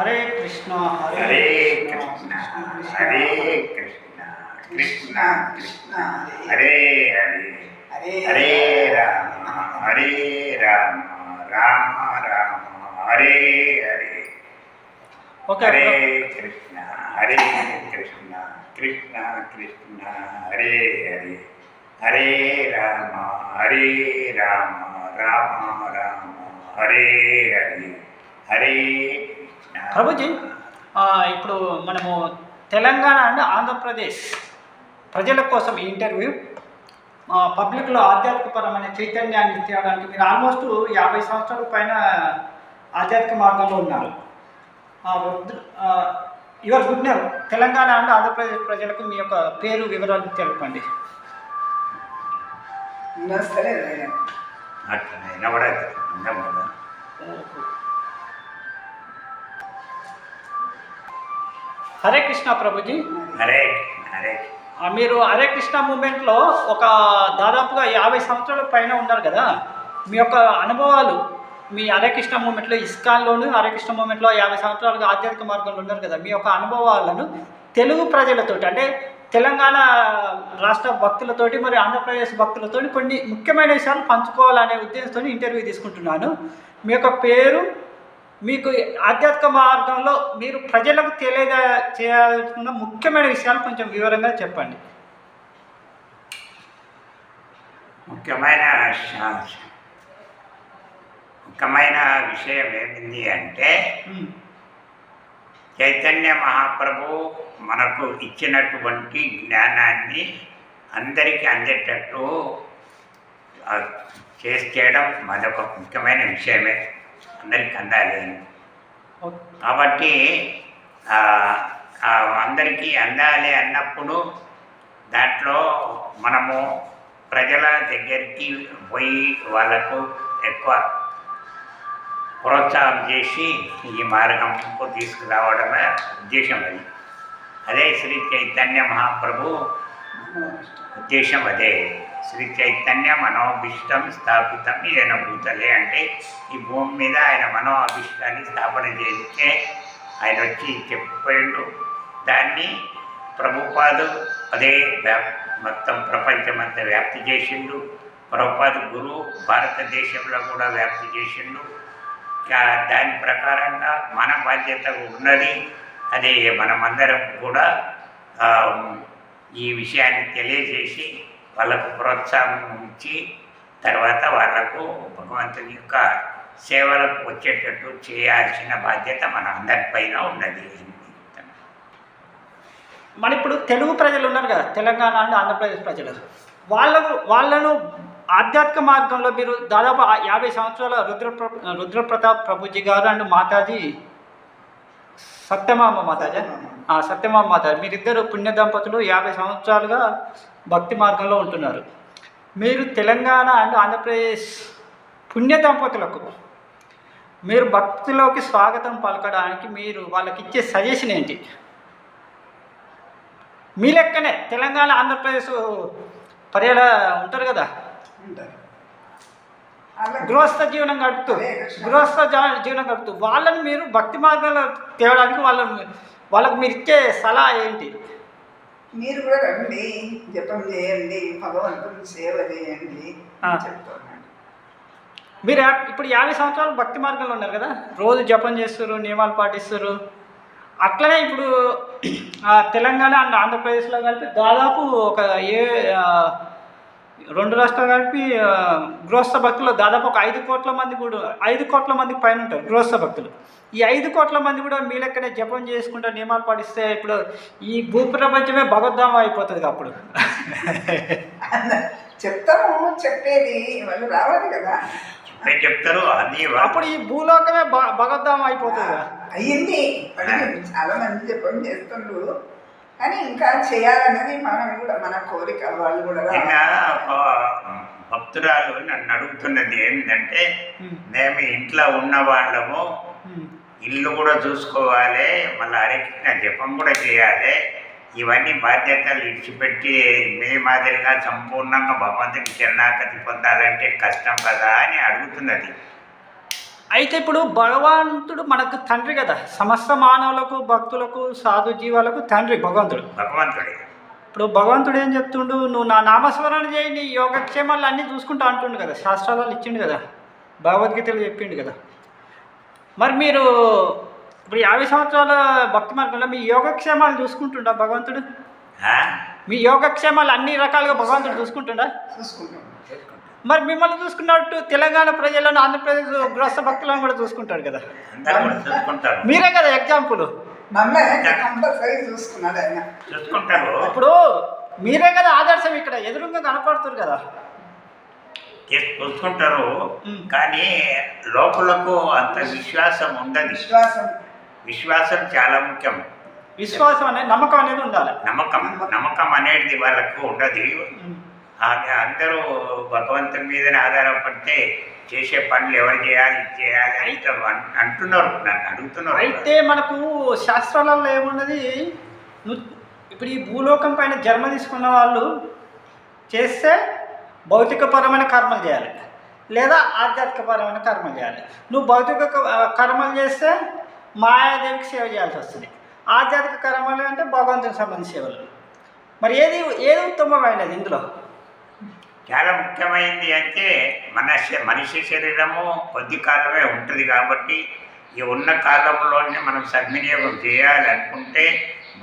హరే కృష్ణ హరే కృష్ణ హరే కృష్ణ కృష్ణ కృష్ణ హరే హరే హరే రామ హరే రామ రామ రామ హరే హరే హరే కృష్ణ హరే కృష్ణ కృష్ణ కృష్ణ హరే హరే హరే రామ హరే రామ రామ రామ హరే హరే హరే ప్రభుజీ. ఇప్పుడు మనము తెలంగాణ అండ్ ఆంధ్రప్రదేశ్ ప్రజల కోసం ఈ ఇంటర్వ్యూ పబ్లిక్లో ఆధ్యాత్మికపరమైన చైతన్యాన్ని తేవడానికి మీరు ఆల్మోస్ట్ 50 సంవత్సరాల పైన ఆధ్యాత్మిక మార్గంలో ఉన్నారు. Your good name. Telangana and Andhra Pradesh ప్రజలకు మీ యొక్క పేరు వివరాలు తెలపండి. హరే కృష్ణ ప్రభుజీ. హరే హరే. మీరు హరే కృష్ణ మూమెంట్లో ఒక దాదాపుగా 50 సంవత్సరాల పైన ఉన్నారు కదా. మీ యొక్క అనుభవాలు మీ హరే కృష్ణ మూమెంట్లో, ఇస్కాన్లోను హరే కృష్ణ మూమెంట్లో 50 సంవత్సరాలుగా ఆధ్యాత్మిక మార్గంలో ఉన్నారు కదా. మీ యొక్క అనుభవాలను తెలుగు ప్రజలతోటి, అంటే తెలంగాణ రాష్ట్ర భక్తులతోటి మరియు ఆంధ్రప్రదేశ్ భక్తులతోటి కొన్ని ముఖ్యమైన విషయాలు పంచుకోవాలనే ఉద్దేశంతో ఇంటర్వ్యూ తీసుకుంటున్నాను. మీ యొక్క పేరు, మీకు ఆధ్యాత్మిక మార్గంలో మీరు ప్రజలకు చేయాల్సిన ముఖ్యమైన విషయాలు కొంచెం వివరంగా చెప్పండి. ముఖ్యమైన విషయం ఏమింది అంటే, చైతన్య మహాప్రభు మనకు ఇచ్చినటువంటి జ్ఞానాన్ని అందరికీ అందేటట్టు చేయడం మరొక ముఖ్యమైన విషయమే. అందరికి అందాలి అని. కాబట్టి అందరికీ అందాలి అన్నప్పుడు దాంట్లో మనము ప్రజల దగ్గరికి పోయి వాళ్ళకు ఎక్కువ ప్రోత్సాహం చేసి ఈ మార్గంకు తీసుకురావడమే ఉద్దేశం. అదే శ్రీ చైతన్య మహాప్రభు ఉద్దేశం. అదే శ్రీ చైతన్య మనోభిష్టం స్థాపితం ఈయన భూతలే, అంటే ఈ భూమి మీద ఆయన మనో అభిష్టాన్ని స్థాపన చేస్తే ఆయన వచ్చి చెప్పాడు. దాన్ని ప్రభుపాదు అదే మొత్తం ప్రపంచమంతా వ్యాప్తి చేసిండు. ప్రభుపాదు గురువు భారతదేశంలో కూడా వ్యాప్తి చేసిండు. దాని ప్రకారంగా మన బాధ్యత ఉన్నది. అదే మనమందరం కూడా ఈ విషయాన్ని తెలియజేసి వాళ్ళకు ప్రోత్సాహం ఇచ్చి తర్వాత వాళ్లకు భగవంతుని యొక్క సేవలకు వచ్చేటట్టు చేయాల్సిన బాధ్యత మన అందరిపైన ఉన్నది. మన ఇప్పుడు తెలుగు ప్రజలు ఉన్నారు కదా, తెలంగాణ అండ్ ఆంధ్రప్రదేశ్ ప్రజలు, వాళ్ళను ఆధ్యాత్మిక మార్గంలో మీరు దాదాపు 50 సంవత్సరాల రుద్రప్రతాప్ ప్రభుజీ గారు అండ్ మాతాజీ సత్యమామ మాతాజీ మీరిద్దరు పుణ్య దంపతులు 50 సంవత్సరాలుగా భక్తి మార్గంలో ఉంటున్నారు. మీరు తెలంగాణ అండ్ ఆంధ్రప్రదేశ్ పుణ్య దంపతులకు మీరు భక్తిలోకి స్వాగతం పలకడానికి మీరు వాళ్ళకి ఇచ్చే సజెషన్ ఏంటి? మీ లెక్కనే తెలంగాణ ఆంధ్రప్రదేశ్ పర్యాల ఉంటారు కదా, గృహస్థ జీవనం గడుపుతూ వాళ్ళని మీరు భక్తి మార్గంలో తేవడానికి వాళ్ళకు మీరు ఇచ్చే సలహా ఏంటి? మీరు కూడా రండి, జపం చేయండి, భగవంతుని సేవ చేయండి చెప్తున్నాను. మీరు ఇప్పుడు 50 సంవత్సరాలు భక్తి మార్గంలో ఉన్నారు కదా, రోజు జపం చేస్తారు, నియమాలు పాటిస్తారు. అట్లనే ఇప్పుడు తెలంగాణ అండ్ ఆంధ్రప్రదేశ్లో కలిపి దాదాపు ఒక 2 రాష్ట్రాలు కలిపి గృహస్థ భక్తులు దాదాపు ఒక 5 కోట్ల మందికి పైన ఉంటారు గృహస్థ భక్తులు. ఈ 5 కోట్ల మంది కూడా మీ లెక్కనే జపం చేసుకుంటూ నియమాలు పాటిస్తే ఇప్పుడు ఈ భూప్రపంచమే భగవద్ధామం అయిపోతుంది. అప్పుడు చెప్తాము, చెప్పేది వాళ్ళు రావాలి కదా, చెప్తారు. అప్పుడు ఈ భూలోకమే భగవద్ధామం అయిపోతుంది. అయ్యింది. చాలా మంది జపం చేస్తుండ్రు, కానీ ఇంకా చేయాలన్నది మన కోరిక. వాళ్ళు కూడా భక్తురాలు నన్ను అడుగుతున్నది ఏంటంటే, మేము ఇంట్లో ఉన్న వాళ్ళము ఇల్లు కూడా చూసుకోవాలి, మళ్ళీ అరకిన జపం కూడా చేయాలి, ఇవన్నీ బాధ్యతలు విడిచిపెట్టి మీ మాదిరిగా సంపూర్ణంగా భగవంతుని శరణాగతి పొందాలంటే కష్టం కదా అని అడుగుతున్నది. అయితే ఇప్పుడు భగవంతుడు మనకు తండ్రి కదా, సమస్త మానవులకు భక్తులకు సాధు జీవాలకు తండ్రి భగవంతుడు. భగవంతుడే. ఇప్పుడు భగవంతుడు ఏం చెప్తుండు, నువ్వు నా నామస్మరణ చేయి, నీ యోగక్షేమాలు అన్నీ చూసుకుంటా అంటుండు కదా, శాస్త్రాలు ఇచ్చిండు కదా, భగవద్గీతలు చెప్పిండు కదా. మరి మీరు ఇప్పుడు 50 సంవత్సరాల భక్తి మార్గంలో మీ యోగక్షేమాలు చూసుకుంటుండా భగవంతుడు? ఆ? మీ యోగక్షేమాలు అన్ని రకాలుగా భగవంతుడు చూసుకుంటుండా? చూసుకుంటాం. మరి మిమ్మల్ని చూసుకున్నట్టు తెలంగాణ ప్రజలను, ఆంధ్రప్రదేశ్ గృహస్థ భక్తులను కూడా చూసుకుంటాడు కదా. అందరూ కూడా చూసుకుంటారు. మీరే కదా ఎగ్జాంపుల్. మమ్మల్ని కంపల్సరీ చూసుకున్నాడు ఆయన. చూసుకుంటారు. ఇప్పుడు మీరే కదా ఆదర్శం, ఇక్కడ ఎదురుగా కనపడుతుంది కదా. చూసుకుంటారు. కానీ లోపలకు అంత విశ్వాసం ఉండదు. విశ్వాసం చాలా ముఖ్యం. విశ్వాసం అనేది, నమ్మకం అనేది ఉండాలి. నమ్మకం అనేది వాళ్ళకు ఉండదు. అందరూ భగవంతుని మీదనే ఆధారపడితే చేసే పనులు ఎవరు చేయాలి చేయాలి అంటున్నారు, నన్ను అడుగుతున్నారు. అయితే మనకు శాస్త్రాలలో ఏమున్నది, ఇప్పుడు ఈ భూలోకం పైన జన్మ తీసుకున్న వాళ్ళు చేస్తే భౌతికపరమైన కర్మలు చేయాలి, లేదా ఆధ్యాత్మికపరమైన కర్మలు చేయాలి. నువ్వు భౌతిక కర్మలు చేస్తే మాయాదేవికి సేవ చేయాల్సి వస్తుంది. ఆధ్యాత్మిక కర్మలు అంటే భగవంతునికి సంబంధించిన సేవలు. మరి ఏది ఉత్తమమైనది ఇందులో? చాలా ముఖ్యమైనది అంటే మనిషి శరీరము కొద్ది కాలమే ఉంటుంది కాబట్టి ఈ ఉన్న కాలంలోనే మనం సద్వినియోగం చేయాలనుకుంటే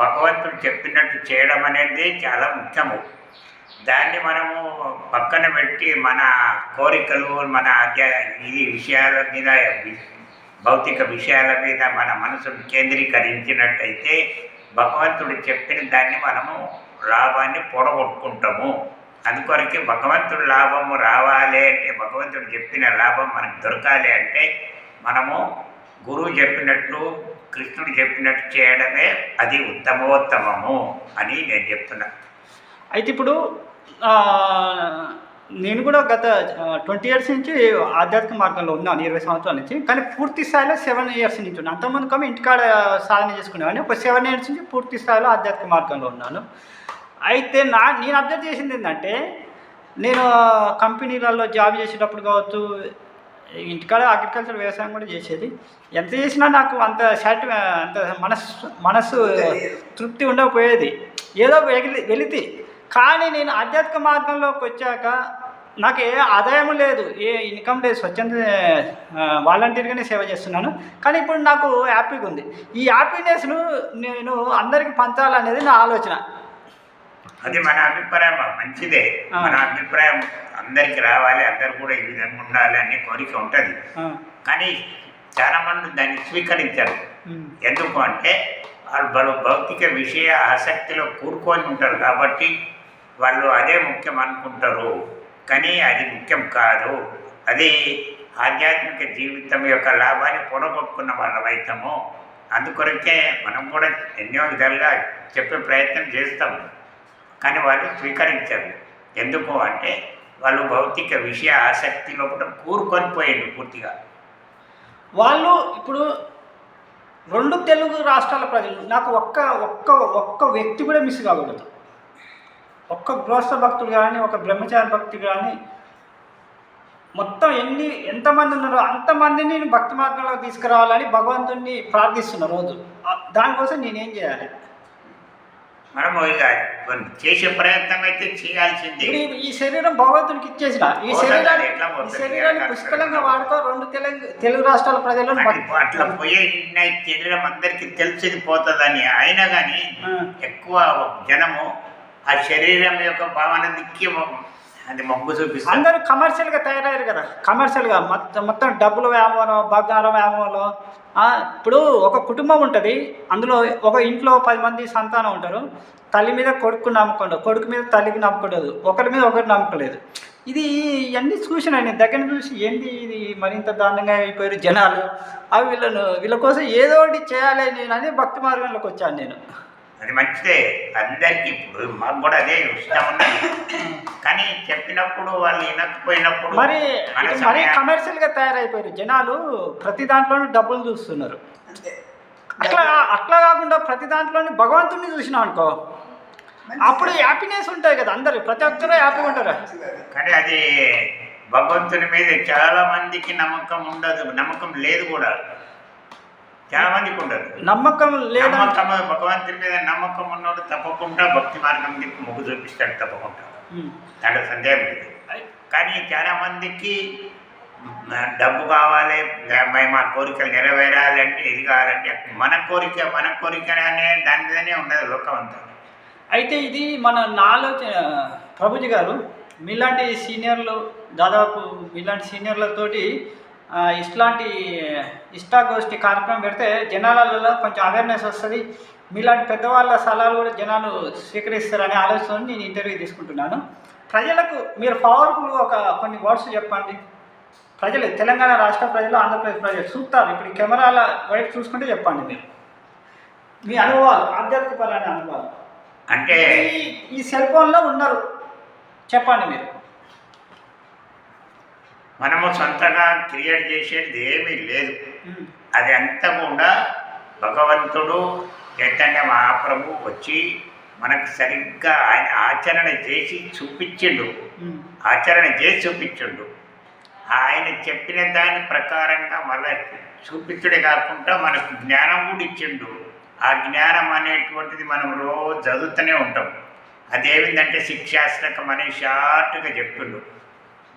భగవంతుడు చెప్పినట్టు చేయడం అనేది చాలా ముఖ్యము. దాన్ని మనము పక్కన పెట్టి మన కోరికలు, మన ఈ విషయాల మీద, భౌతిక విషయాల మీద మన మనసును కేంద్రీకరించినట్టయితే భగవంతుడు చెప్పిన దాన్ని మనము లాభాన్ని పొడగొట్టుకుంటాము. అందుకొరకే భగవంతుడు లాభము రావాలి అంటే, భగవంతుడు చెప్పిన లాభం మనకు దొరకాలి అంటే మనము గురువు చెప్పినట్లు, కృష్ణుడు చెప్పినట్టు చేయడమే అది ఉత్తమోత్తమము అని నేను చెప్తున్నా. అయితే ఇప్పుడు నేను కూడా గత 20 years నుంచి ఆధ్యాత్మిక మార్గంలో ఉన్నాను, 20 సంవత్సరాల నుంచి. కానీ పూర్తి స్థాయిలో 7 years నుంచి ఉన్నాను. అంతకుముందు కమ్మ ఇంటికాడ సాధన చేసుకునేవాడిని. ఒక 7 years నుంచి పూర్తి స్థాయిలో ఆధ్యాత్మిక మార్గంలో ఉన్నాను. అయితే నేను అబ్జర్వ్ చేసింది ఏంటంటే, నేను కంపెనీలలో జాబ్ చేసేటప్పుడు కావచ్చు, ఇంటికాడ అగ్రికల్చర్ వ్యవసాయం కూడా చేసేది. ఎంత చేసినా నాకు అంత అంత మనస్సు తృప్తి ఉండకపోయేది. ఏదో వెళితే. కానీ నేను ఆధ్యాత్మిక మార్గంలోకి వచ్చాక నాకు ఏ ఆదాయం లేదు, ఏ ఇన్కమ్ లేదు, స్వచ్ఛంద వాలంటీర్గానే సేవ చేస్తున్నాను. కానీ ఇప్పుడు నాకు హ్యాపీగా ఉంది. ఈ హ్యాపీనెస్ను నేను అందరికీ పంచాలనేది నా ఆలోచన. అది మన అభిప్రాయం, మంచిదే. మన అభిప్రాయం అందరికి రావాలి, అందరు కూడా ఈ విధంగా ఉండాలి అనే కోరిక ఉంటుంది. కానీ చాలామంది దాన్ని స్వీకరించారు. ఎందుకు అంటే వాళ్ళు భౌతిక విషయ ఆసక్తిలో కూరుకొని ఉంటారు కాబట్టి వాళ్ళు అదే ముఖ్యం అనుకుంటారు. కానీ అది ముఖ్యం కాదు. అది ఆధ్యాత్మిక జీవితం యొక్క లాభాన్ని పొడగొట్టుకున్న వాళ్ళమైతాము. అందుకొరకే మనం కూడా ఎన్నో విధాలుగా చెప్పే ప్రయత్నం చేస్తాము. కానీ వాళ్ళు స్వీకరించారు. ఎందుకు అంటే వాళ్ళు భౌతిక విషయ ఆసక్తిలో కూడా కూరుకొని పోయిండు పూర్తిగా. వాళ్ళు ఇప్పుడు 2 తెలుగు రాష్ట్రాల ప్రజలు, నాకు ఒక్క వ్యక్తి కూడా మిస్ కాకూడదు. ఒక్క గృహస్థ భక్తుడు కానీ, ఒక బ్రహ్మచారి భక్తుడు కానీ, మొత్తం ఎంతమంది ఉన్నారో అంతమందిని నేను భక్తి మార్గంలో తీసుకురావాలని భగవంతుడిని ప్రార్థిస్తున్న రోజు. దానికోసం నేనేం చేయాలి? మనము ఇక చేసే ప్రయత్నం అయితే చేయాల్సిందే. ఈ శరీరం భగవంతునికి ఇచ్చేసిన, ఈ శరీరాన్ని పుష్కలంగా వాడుకో. 2 తెలుగు రాష్ట్రాల ప్రజలు అట్లా పోయే శరీరం అందరికి తెలిసింది పోతుందని. అయినా కానీ ఎక్కువ జనము ఆ శరీరం యొక్క భావన దిక్కి అది మొగ్గు చూపిస్తారు. అందరూ కమర్షియల్గా తయారయ్యారు కదా. కమర్షియల్గా మొత్తం డబ్బులు వ్యామోహం, బంగారం వ్యామోహంలో. ఇప్పుడు ఒక కుటుంబం ఉంటుంది, అందులో ఒక ఇంట్లో 10 మంది సంతానం ఉంటారు. తల్లి మీద కొడుకు నమ్మకం ఉండదు, కొడుకు మీద తల్లికి నమ్మకం ఉండదు, ఒకరి మీద ఒకరు నమ్మకం లేదు. ఇది ఇవన్నీ చూసినా నేను దగ్గర చూసి, ఏంటి ఇది మరింత దారుణంగా అయిపోయారు జనాలు. అవి వీళ్ళ కోసం ఏదో ఒకటి చేయాలి నేను అని భక్తి మార్గంలోకి వచ్చాను నేను. అది మంచిదే అందరికీ. ఇప్పుడు మాకు కూడా అదే ఇష్టం ఉన్నది. కానీ చెప్పినప్పుడు వాళ్ళు వినకపోయినప్పుడు మరి కమర్షియల్గా తయారైపోయారు జనాలు. ప్రతి దాంట్లోనూ డబ్బులు చూస్తున్నారు. అట్లా కాకుండా ప్రతి దాంట్లోని భగవంతుడిని చూసినాం అనుకో, అప్పుడు హ్యాపీనెస్ ఉంటుంది కదా. అందరు ప్రతి ఒక్కరూ హ్యాపీగా ఉంటారు. కానీ అది భగవంతుని మీద చాలా మందికి నమ్మకం ఉండదు, నమ్మకం లేదు కూడా. చాలా మందికి ఉండదు నమ్మకం లేదా? నమ్మకం. భగవంతుని మీద నమ్మకం ఉన్నవాడు తప్పకుండా భక్తి మార్గం దిక్కు మొగ్గు చూపిస్తాడు తప్పకుండా, దాంట్లో సందేహం లేదు. కానీ చాలా మందికి డబ్బు కావాలి, మా కోరికలు నెరవేరాలంటే, ఇది కావాలంటే మన కోరిక అనే దాని మీదనే ఉన్నది లోకం అంతా. అయితే ఇది మన ఆలోచన. ప్రభుజీ గారు, మీలాంటి సీనియర్లు, దాదాపు మీలాంటి సీనియర్లతోటి ఇట్లాంటి ఇష్టాగోష్ఠి కార్యక్రమం పెడితే జనాలలో కొంచెం అవేర్నెస్ వస్తుంది, మీలాంటి పెద్దవాళ్ళ సలహాలు కూడా జనాలు స్వీకరిస్తారనే ఆలోచన నేను ఇంటర్వ్యూ తీసుకుంటున్నాను. ప్రజలకు మీరు పవర్ఫుల్ కొన్ని వర్డ్స్ చెప్పండి. ప్రజలు, తెలంగాణ రాష్ట్ర ప్రజలు, ఆంధ్రప్రదేశ్ ప్రజలు చూస్తారు, ఇప్పుడు ఈ కెమెరాల వైపు చూసుకుంటే చెప్పండి మీరు మీ అనుభవాలు, ఆధ్యాత్మికపరమైన అనుభవాలు. అంటే ఈ సెల్ ఫోన్లో ఉన్నారు, చెప్పండి మీరు. మనము సొంతగా క్రియేట్ చేసేది ఏమీ లేదు. అది అంతా కూడా భగవంతుడు చైతన్య మహాప్రభు వచ్చి మనకు సరిగ్గా ఆయన ఆచరణ చేసి చూపించిండు. ఆయన చెప్పిన దాని ప్రకారంగా మళ్ళీ చూపించడే కాకుండా మనకు జ్ఞానం కూడా ఇచ్చిండు. ఆ జ్ఞానం అనేటువంటిది మనం రోజు చదువుతూనే ఉంటాం. అదేమిటంటే శిక్షాస్త్రకం అనే షార్ట్గా చెప్పిండు.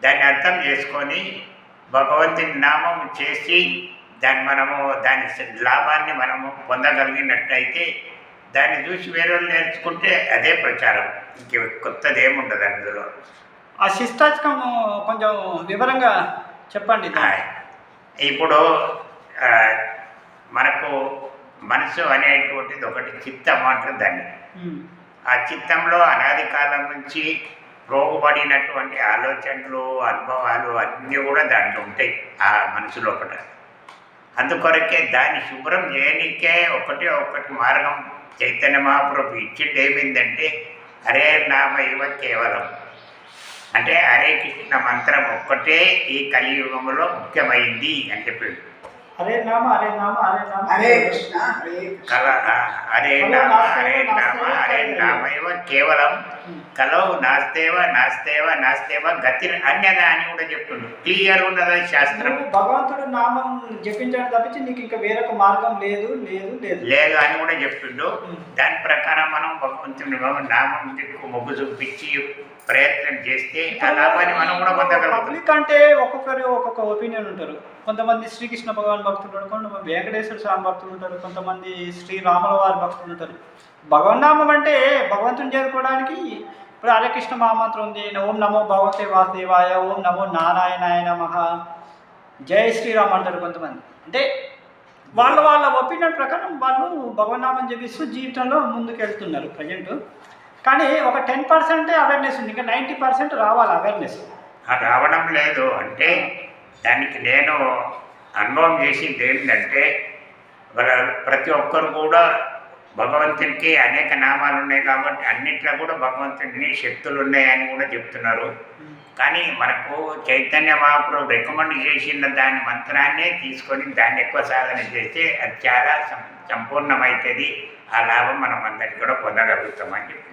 దాన్ని అర్థం చేసుకొని భగవంతుని నామం చేసి దాని లాభాన్ని మనము పొందగలిగినట్టయితే దాన్ని చూసి వేరే వాళ్ళు నేర్చుకుంటే అదే ప్రచారం, ఇంక కొత్తది ఏముండదు అందులో. ఆ శిష్టాచకం కొంచెం వివరంగా చెప్పండి. ఇప్పుడు మనకు మనసు అనేటువంటిది ఒకటి చిత్తం అంటారు దాన్ని. ఆ చిత్తంలో అనాది కాలం నుంచి రోగుబడినటువంటి ఆలోచనలు, అనుభవాలు అన్నీ కూడా దాంట్లో ఉంటాయి ఆ మనసు లోపల. అందుకొరకే దాన్ని శుభ్రం చేయడానికే ఒకటి మార్గం చైతన్య మహాప్రభు ఇచ్చింది. ఏమైందంటే హరే నామ ఇవ కేవలం, అంటే హరే కృష్ణ మంత్రం ఒక్కటే ఈ కలియుగంలో ముఖ్యమైంది అని చెప్పిండు. హరే నామ హరే నామ హరే నామ హరే కృష్ణ హరే నామ ఇవ కేవలం కలౌ నాస్తేవ గతి అన్యదా అని కూడా చెప్తుండు. క్లియర్ ఉన్నది శాస్త్రం. భగవంతుడు నామం జపించడం తప్పించి నీకు ఇంకా వేరొక మార్గం లేదు అని కూడా చెప్తుండు. దాని ప్రకారం మనం భగవంతుని నామం దిక్కు మొగ్గు చూపించి ప్రయత్నం చేస్తే ఆ లాభాన్ని మనం కూడా పొందగలుగుతాం. పబ్లిక్ అంటే ఒక్కొక్కరు ఒక్కొక్క ఒపీనియన్ ఉంటారు. కొంతమంది శ్రీకృష్ణ భగవాన్ భక్తులు ఉంటారు, కొంతమంది వెంకటేశ్వర స్వామి భక్తులు ఉంటారు, కొంతమంది శ్రీరాముల వారి భక్తులు ఉంటారు. భగవన్నామం అంటే భగవంతుని చేరుకోవడానికి ఇప్పుడు హరే కృష్ణ మహామంత్రం ఉంది. ఓం నమో భగవతే వాసుదేవాయ, ఓం నమో నారాయణాయ నమః, జై శ్రీరామ్ అంటారు కొంతమంది. అంటే వాళ్ళ ఒపీనియన్ ప్రకారం వాళ్ళు భగవన్నామం జపిస్తూ జీవితంలో ముందుకు వెళ్తున్నారు ప్రజెంట్. కానీ ఒక 10% అవేర్నెస్ ఉంది, ఇంకా 90% రావాలి అవేర్నెస్. రావడం లేదు. అంటే దానికి నేను అనుభవం చేసింది ఏంటంటే ప్రతి ఒక్కరు కూడా భగవంతునికి అనేక నామాలు ఉన్నాయి కాబట్టి అన్నిట్లో కూడా భగవంతుని శక్తులు ఉన్నాయని కూడా చెప్తున్నారు. కానీ మనకు చైతన్య మహాప్రభు రికమెండ్ చేసిన దాని మంత్రాన్నే తీసుకొని దాన్ని ఎక్కువ సాధన చేస్తే అది చాలా సంపూర్ణమవుతుంది. ఆ లాభం మనం అందరికీ కూడా పొందగలుగుతామని చెప్పింది.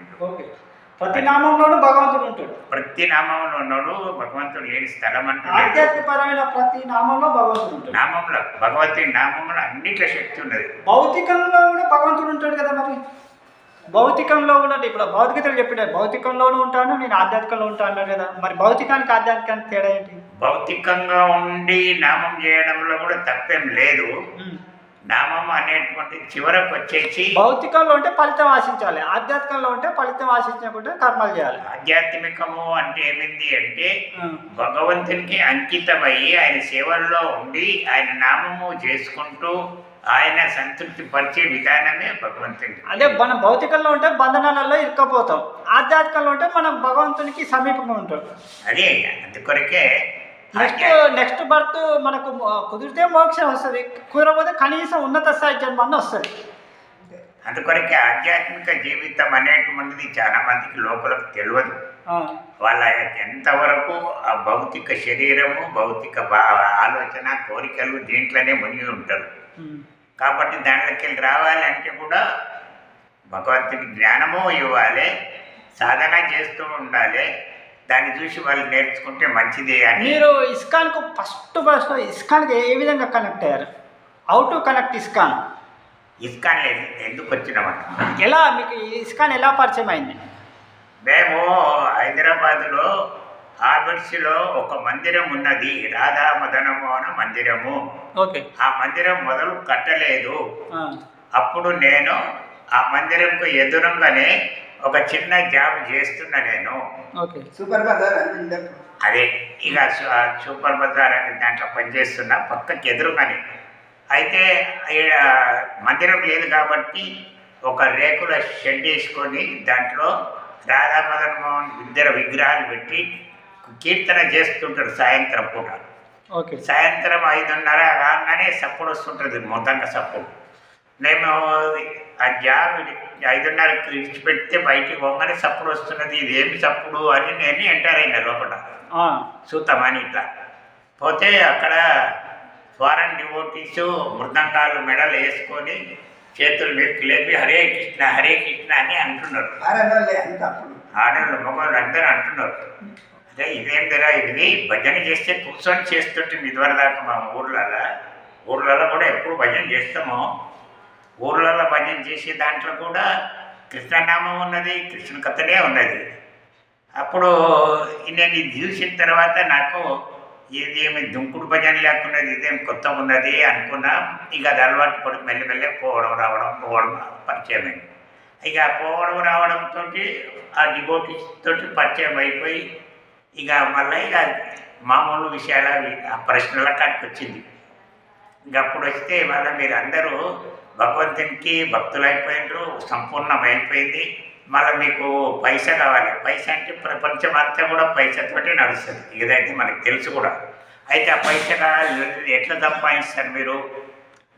ప్రతి నామంలోనూ భగవంతుడు ఉంటాడు. ప్రతి నామంలో ఉన్నాడు. భగవంతుడు లేని స్థలం అంటూ ఆధ్యాత్మికపరమైన ప్రతి నామంలో భగవంతుడు ఉంటాడు. నామంలో భగవంతుడి నామంలో అన్నిట్లో శక్తి ఉన్నది. భౌతికంలో కూడా భగవంతుడు ఉంటాడు కదా. మరి భౌతికంలో కూడా ఇప్పుడు భౌతికతలు చెప్పాడు, భౌతికంలోనూ ఉంటాను నేను ఆధ్యాత్మికంలో ఉంటాను కదా. మరి భౌతికానికి ఆధ్యాత్మికానికి తేడా ఏంటి? భౌతికంగా ఉండి నామం చేయడంలో కూడా తప్పేం లేదు. నామం అనేటువంటి చివరకు వచ్చేసి భౌతికంలో ఉంటే ఫలితం ఆశించాలి, ఆధ్యాత్మికంలో ఉంటే ఫలితం ఆశించకుండా కర్మలు చేయాలి. ఆధ్యాత్మికము అంటే ఏమింది అంటే భగవంతునికి అంకితమయ్యి ఆయన సేవల్లో ఉండి ఆయన నామము చేసుకుంటూ ఆయన సంతృప్తి పరిచే విధానమే భగవంతుని. అదే మనం భౌతికంలో ఉంటే బంధనాలలో ఇరుక్కపోతాం, ఆధ్యాత్మికంలో ఉంటే మనం భగవంతునికి సమీపంగా ఉంటాం. అదే అందుకొరకే నెక్స్ట్ బర్త్ మనకు కుదిరితే మోక్షం వస్తుంది, కుదరకపోతే కనీసం ఉన్నత స్థాయి జన్మన్న వస్తుంది. అందుకొరకే ఆధ్యాత్మిక జీవితం అనేటువంటిది చాలా మందికి లోపలకు తెలియదు. వాళ్ళ ఎంతవరకు ఆ భౌతిక శరీరము, భౌతిక ఆలోచన, కోరికలు దీంట్లోనే మునిగి ఉంటారు. కాబట్టి దాంట్లోకి రావాలంటే కూడా భగవంతుని జ్ఞానము ఇవ్వాలి, సాధన చేస్తూ ఉండాలి. దాన్ని చూసి వాళ్ళు నేర్చుకుంటే మంచిది అని. మీరు ఇస్కాన్కు ఫస్ట్ ఇస్కాన్కి ఏ విధంగా కనెక్ట్ అయ్యారు? How to connect ISKCON? ISKCON ఎందుకు వచ్చినామంట, ఎలా మీకు ఈ ఇస్కాన్ ఎలా పరిచయం అయింది? మేము హైదరాబాదులో ఆబిడ్స్లో ఒక మందిరం ఉన్నది, రాధా మదనమోహన మందిరము. ఓకే. ఆ మందిరం మొదలు కట్టలేదు. అప్పుడు నేను ఆ మందిరంకు ఎదురుగానే ఒక చిన్న జాబ్ చేస్తున్నా నేను. ఓకే. సూపర్ బజార్ అని ఉండేప్పుడు అదే ఇక సూపర్ బజార్ అనే దాంట్లో పనిచేస్తున్నా, పక్కకి ఎదురుగానే. అయితే ఈడ మందిరం లేదు కాబట్టి ఒక రేకుల షెడ్ వేసుకొని దాంట్లో రాధా మదన్ మోహన్ ఇద్దరు విగ్రహాలు పెట్టి కీర్తన చేస్తుంటారు సాయంత్రం పూట. ఓకే. సాయంత్రం 5:30 రాగానే సప్పుడు వస్తుంటుంది, మొత్తంగా సప్పుడు. మేము ఆ జాబ్ 5:30కి విడిచిపెడితే బయటికి పోగానే సప్పుడు వస్తున్నది, ఇది ఏమి సప్పుడు అని నేను ఎంటర్ అయినా లోపల చూద్దామని. ఇట్లా పోతే అక్కడ ఫారెన్ డివోటీసు మృదంగాలు మెడలు వేసుకొని చేతులు మీదకి లేపి హరే కృష్ణ అని అంటున్నారు. ఆడవాళ్ళు మగవాళ్ళు అందరూ అంటున్నారు. అదే ఇదేం తెరా, ఇది భజన చేస్తే కూర్చొని చేస్తుంటుంది ఇదివరదాకా మా ఊర్లలో కూడా ఎప్పుడు భజన చేస్తామో, ఊర్లలో భజన చేసే దాంట్లో కూడా కృష్ణనామం ఉన్నది, కృష్ణ కథనే ఉన్నది. అప్పుడు నేను ఇది చూసిన తర్వాత నాకు ఇదేమి దుంకుడు భజన లేకున్నది, ఇదేం కొత్తగా ఉన్నది అనుకున్నా. ఇక అది అలవాటు పడి మెల్లమెల్లే పోవడం పరిచయం అయింది. ఇక పోవడం రావడంతో ఆ డివోటీస్ తోటి పరిచయం అయిపోయి ఇక మళ్ళీ ఇక మామూలు విషయాలు ఆ ప్రశ్నల కాడికి వచ్చింది. ఇంక అప్పుడు వస్తే మళ్ళీ మీరు అందరూ భగవంతునికి భక్తులైపోయినారు, సంపూర్ణమైపోయింది. మళ్ళీ మీకు పైసా కావాలి. పైసా అంటే ప్రపంచం అంతా కూడా పైసతోటే నడుస్తుంది, ఇదైతే మనకు తెలుసు కూడా. అయితే ఆ పైసా కావాలి, ఎట్లా సంపాదిస్తారు మీరు,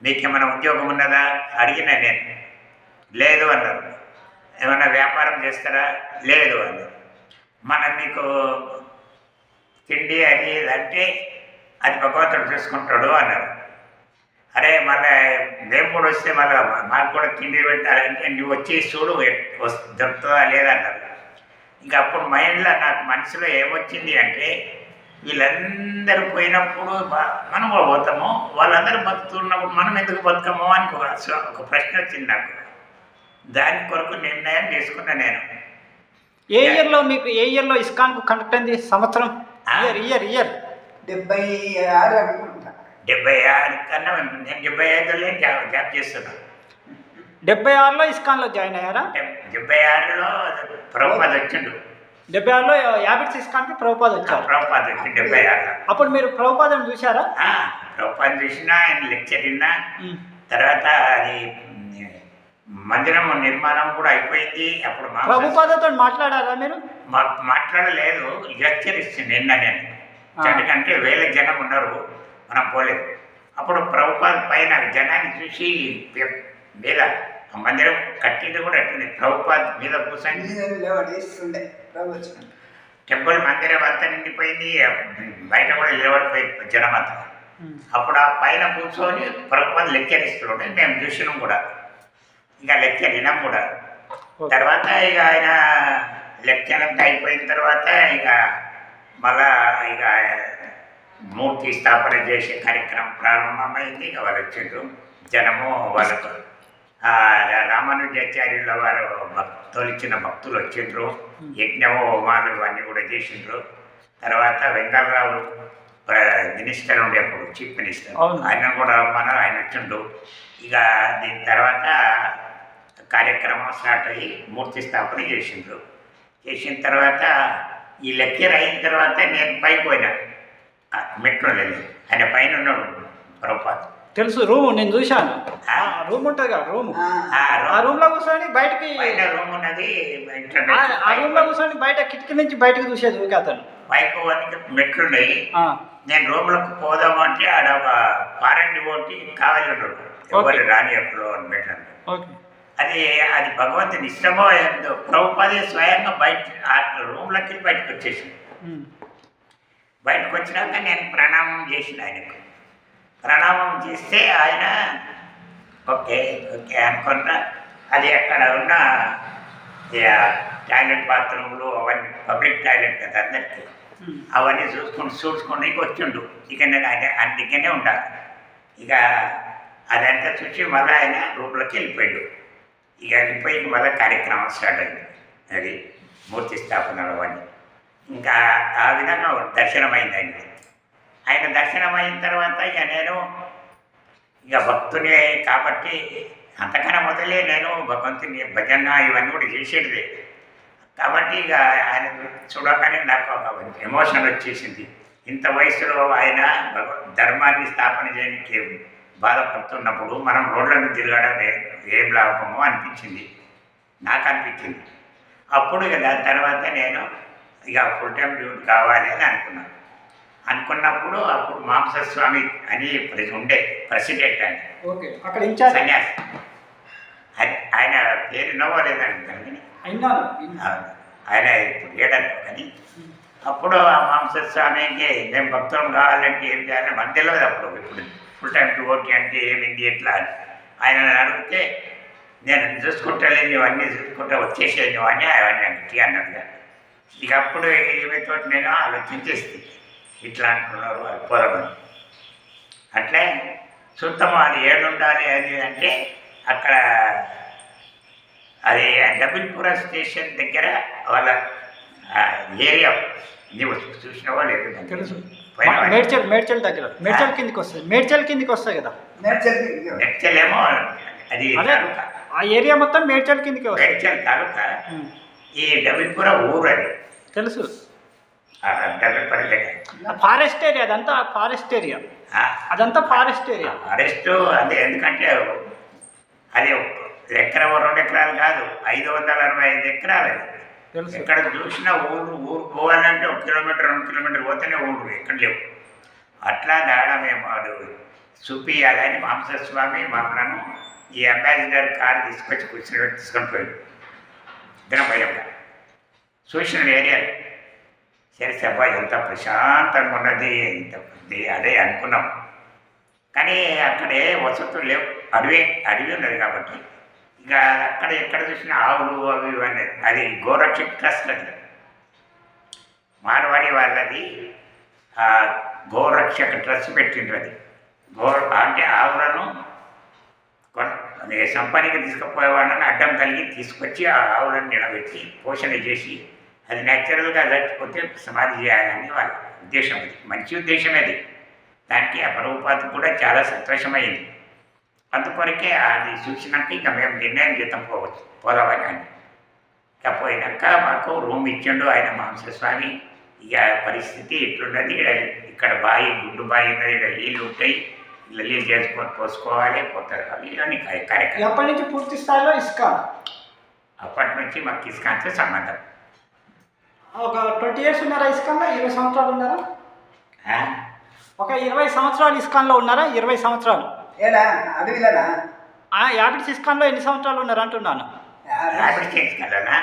మీకేమైనా ఉద్యోగం ఉన్నదా అడిగినా నేను. లేదు అన్నారు. ఏమైనా వ్యాపారం చేస్తారా? లేదు అన్నారు. మనం మీకు తిండి అది అంటే అది భగవంతుడు చూసుకుంటాడు అన్నారు. అరే మళ్ళీ మేము కూడా వస్తే మళ్ళీ మాకు కూడా తిండి పెట్టాలంటే నువ్వు వచ్చి చూడు దొరుకుతుందా లేదన్నారు. ఇంకా అప్పుడు మైండ్లో నాకు మనసులో ఏమొచ్చింది అంటే, వీళ్ళందరూ పోయినప్పుడు మనం కూడా పోతాము, వాళ్ళందరూ బతుకుతున్నప్పుడు మనం ఎందుకు బతుకము అని ఒక ప్రశ్న వచ్చింది నాకు. దాని కొరకు నిర్ణయం చేసుకున్నా నేను. ఏ ఇయర్లో ఇస్కాన్కు కనెక్ట్ అయింది? సంవత్సరం, ఇయర్ 76 అనుకుంటా. 76 కన్నా నేను 75లో జాబ్ చేస్తున్నాను. 76లో ఇస్కాన్లో జాయిన్ అయ్యారా? 76లో ప్రభుపాద్ వచ్చిండు. 76లో యాబిట్స్ ఇస్కాన్కి ప్రభుపాద్ వచ్చారు. ప్రభుపాద్ వచ్చి 76లో. అప్పుడు మీరు ప్రభుపాదం చూసారా? ప్రభుపాద్ చూసినా, ఆయన లెక్చర్ విన్నా. తర్వాత అది మందిరం నిర్మాణం కూడా అయిపోయింది. అప్పుడు ప్రభుపాదతో మాట్లాడారా మీరు? మాట్లాడలేదు, లెక్చర్ ఇచ్చింది నిన్న నేను. ఎందుకంటే వేల జనం ఉన్నారు, మనం పోలేదు. అప్పుడు ప్రభుపాద్ పైన జనాన్ని చూసి మీద మందిరం కట్టింది కూడా అట్టింది. ప్రభుపాద్ మీద కూర్చొని టెంపుల్ మందిరం అంతా నిండిపోయింది, బయట కూడా నిలబడిపోయింది జనం అంతా. అప్పుడు ఆ పైన కూర్చొని ప్రభుపాద్ లెక్చర్ ఇస్తున్నాడు, మేము చూసినాం కూడా. ఇక లెక్చర్ వినాం కూడా. తర్వాత ఇక ఆయన లెక్చర్ అంతా అయిపోయిన తర్వాత ఇక మళ్ళా ఇక మూర్తి స్థాపన చేసే కార్యక్రమం ప్రారంభమైంది. ఇక వాళ్ళు వచ్చిండ్రు జనము, వాళ్ళకు రామానుజాచార్యుల వారు తోలిచ్చిన భక్తులు వచ్చిండ్రు. యజ్ఞము హోమాలు ఇవన్నీ కూడా చేసిండ్రు. తర్వాత వెంకటరావు మినిస్టర్ ఉండే అప్పుడు చీఫ్ మినిస్టర్, ఆయన కూడా ఆయన వచ్చిండు. ఇక దీని తర్వాత కార్యక్రమం స్టార్ట్ అయ్యి మూర్తి స్థాపన చేసిండ్రు. చేసిన తర్వాత ఈ లెక్చర్ అయిన తర్వాత నేను పైకి పోయినా, మెట్లు లేదు, ఆయన పైన ఉన్నాడు ప్రభుపాద్. తెలుసు, రూమ్ నేను చూశాను. రూమ్ ఉంటుంది కదా, ఆ రూమ్లో కూర్చొని బయటకి, పైన రూమ్ ఉన్నది, ఆ రూమ్లో కూర్చొని బయట కిటికీ నుంచి బయటకు చూసేది ఊరికే అతను. పైకి మెట్లున్నాయి. నేను రూమ్లోకి పోదాము అంటే ఆడ ఒక ఫారెన్ డివోటీ కావాలి ఉన్నాడు, ఎవరు రాని ఎప్పుడు అని పెట్టాను. అది భగవంతుని ఇష్టమో ఏందో, ప్రభుపాదే స్వయంగా బయట ఆ రూమ్లోకి బయటకు వచ్చేసింది. బయటకు వచ్చినాక నేను ప్రణామం చేసిన ఆయనకు. ప్రణామం చేస్తే ఆయన ఓకే ఓకే అనుకున్నా. అది అక్కడ ఉన్న టాయిలెట్ బాత్రూమ్లు అవన్నీ పబ్లిక్ టాయిలెట్ కదా అందరికీ. అవన్నీ చూసుకొని వచ్చిండు. ఇక నేను ఆయన దగ్గరనే ఉండాలి. ఇక అదంతా చూసి మళ్ళీ ఆయన రూమ్లోకి వెళ్ళిపోయాడు. ఇక వెళ్ళిపోయి మళ్ళీ కార్యక్రమం స్టార్ట్ అయింది. అది మూర్తి స్థాపనలు అవన్నీ. ఇంకా ఆ విధంగా దర్శనం అయింది ఆయన దర్శనం అయిన తర్వాత ఇక నేను ఇక భక్తుని కాబట్టి అంతకన్నా మొదలే నేను భగవంతుని భజన ఇవన్నీ కూడా చేసేటిదే కాబట్టి ఇక ఆయన చూడగానే నాకు ఒక ఎమోషన్ వచ్చేసింది. ఇంత వయసులో ఆయన ధర్మాన్ని స్థాపన చేయడానికి బాధపడుతున్నప్పుడు మనం రోడ్లను తిరగడం ఏం లాభమో అనిపించింది, నాకు అనిపించింది. అప్పుడు ఇక దాని తర్వాత నేను ఇక ఫుల్ టైం డ్యూటీ కావాలి అని అనుకున్నప్పుడు అప్పుడు మాంసస్వామి అని ఉండే ప్రెసిడెంట్ ఆయన, అక్కడ ఇన్ఛార్జ్ సన్యాసి. ఆయన పేరు నవ్వలేదండి కానీ ఆయన ఇప్పుడు లేడను కానీ అప్పుడు ఆ మాంసస్వామికి మేము భక్తులం కావాలంటే ఏం చేయాలి మనకు తెలియదు. అప్పుడు ఇప్పుడు ఫుల్ టైం డ్యూటీ అంటే ఏమింది ఎట్లా అని ఆయన అడిగితే నేను చూసుకుంటలేను, ఇవన్నీ చూసుకుంటా వచ్చేసేది అని అవన్నీ గట్టిగా అన్నట్టుగా. ఇక అప్పుడు ఏమైతో నేను ఆలోచించేస్తే ఇట్లా అంటున్నారు పోదామని. అట్లే చూద్దాము అది ఏడుండాలి అది అంటే అక్కడ అది డబుల్పుర స్టేషన్ దగ్గర వాళ్ళ ఏరియా నీవు చూసినావో లేదు తెలుసు. మేడ్చల్ దగ్గర మేడ్చల్ కిందికి వస్తాయి కదా. మేడ్చల్ ఏమో అది ఆ ఏరియా మొత్తం మేడ్చల్ కిందికి వస్తాయి. మేడ్చల్ తాలూకా. ఈ డబుల్పుర ఊరు అది తెలుసు. డబుల్పుర ఫారెస్ట్ ఏరియా, అదంతా ఫారెస్ట్ ఏరియా, అదంతా ఫారెస్ట్ ఏరియా. ఫారెస్ట్ అదే ఎందుకంటే అది ఎకరా 2 ఎకరాలు కాదు, 565 ఎకరాలు అది. ఎక్కడ చూసినా ఊరు పోవాలంటే 1 కిలోమీటర్ 2 కిలోమీటర్ పోతేనే ఊరు, ఎక్కడ లేవు. అట్లా దాడ మేము వాడు చూపియాలని మాంసస్వామి మమ్మల్ని ఈ అంబాసిడర్ కారు తీసుకొని పోయాడు. దినపోయాక చూసిన ఏరియాలు సరే సభ ఎంత ప్రశాంతంగా ఉన్నది, అదే అనుకున్నాం. కానీ అక్కడే వసతులు లేవు, అడవి ఉన్నది కాబట్టి ఇక అక్కడ ఎక్కడ చూసినా ఆవులు అవి ఇవన్నీ. అది గోరక్షక్ ట్రస్ట్ అది మార్వాడి వాళ్ళది, గోరక్షక ట్రస్ట్ పెట్టిండ్రు. అది అంటే ఆవులను సంపానికి తీసుకుపోయే వాళ్ళని అడ్డం కలిగి తీసుకొచ్చి ఆ ఆవులను నిలబెట్టి పోషణ చేసి అది న్యాచురల్గా చచ్చిపోతే సమాధి చేయాలని వాళ్ళ ఉద్దేశం. అది మంచి ఉద్దేశమే. అది దానికి ఆ ప్రభుపాత కూడా చాలా సంతోషమైంది. అందుకొరకే అది చూసినాక ఇక మేము నిర్ణయం చేద్దాం పోదామని అని. ఇక పోయినాక మాకు రూమ్ ఇచ్చిండు ఆయన మాంసస్వామి. ఇక పరిస్థితి ఇట్లున్నది, ఇక్కడ గుండు బావి ఉన్నది, ఇక్కడ నీళ్ళు ఉంటాయి, ఇలా నీళ్ళు చేసుకొని పోసుకోవాలి, పోతారు అని కార్యక్రమం. ఎప్పటి నుంచి పూర్తి స్థాయిలో ఇస్కాన్? అప్పటి నుంచి మాకు ఇస్కాన్తో సంబంధం. ఒక 20 years ఉన్నారా ఇస్కాన్లో? 20 సంవత్సరాలు ఉన్నారా? ఒక 20 సంవత్సరాలు ఇస్కాన్లో ఉన్నారా? 20 సంవత్సరాలు. యాబిడ్స్ ఇస్కాన్లో ఎన్ని సంవత్సరాలు ఉన్నారు అంటున్నాను. యాబిడ్స్ ఇస్కాన్లోనా?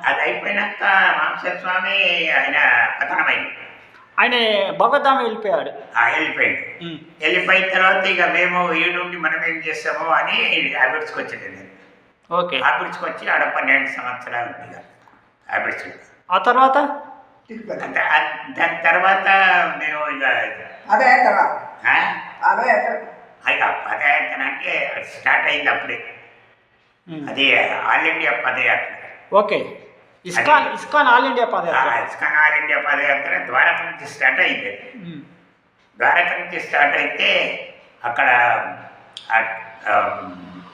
అది అయిపోయినాక మాంసస్వామి ఆయన పతనమైంది. ఆయన భగవద్ధామ వెళ్ళిపోయాడు. వెళ్ళిపోయిన తర్వాత ఇక మేము ఈడుండి మనం ఏం చేస్తామో అని యాబిడ్స్కి వచ్చింది. ఓకే. యాబిడ్స్కి వచ్చి ఆడ 12 సంవత్సరాలు ఉంది యాబిడ్స్. ఆ తర్వాత దాని తర్వాత మేము ఇక పదయాత్ర అంటే స్టార్ట్ అయింది అప్పుడే. అది ఆల్ ఇండియా పదయాత్ర. ఓకే. ఇస్కాన్ ఆల్ ఇండియా పదయాత్ర. ఇస్కాన్ ఆల్ ఇండియా పదయాత్ర ద్వారక నుంచి స్టార్ట్ అయింది. ద్వారక నుంచి స్టార్ట్ అయితే అక్కడ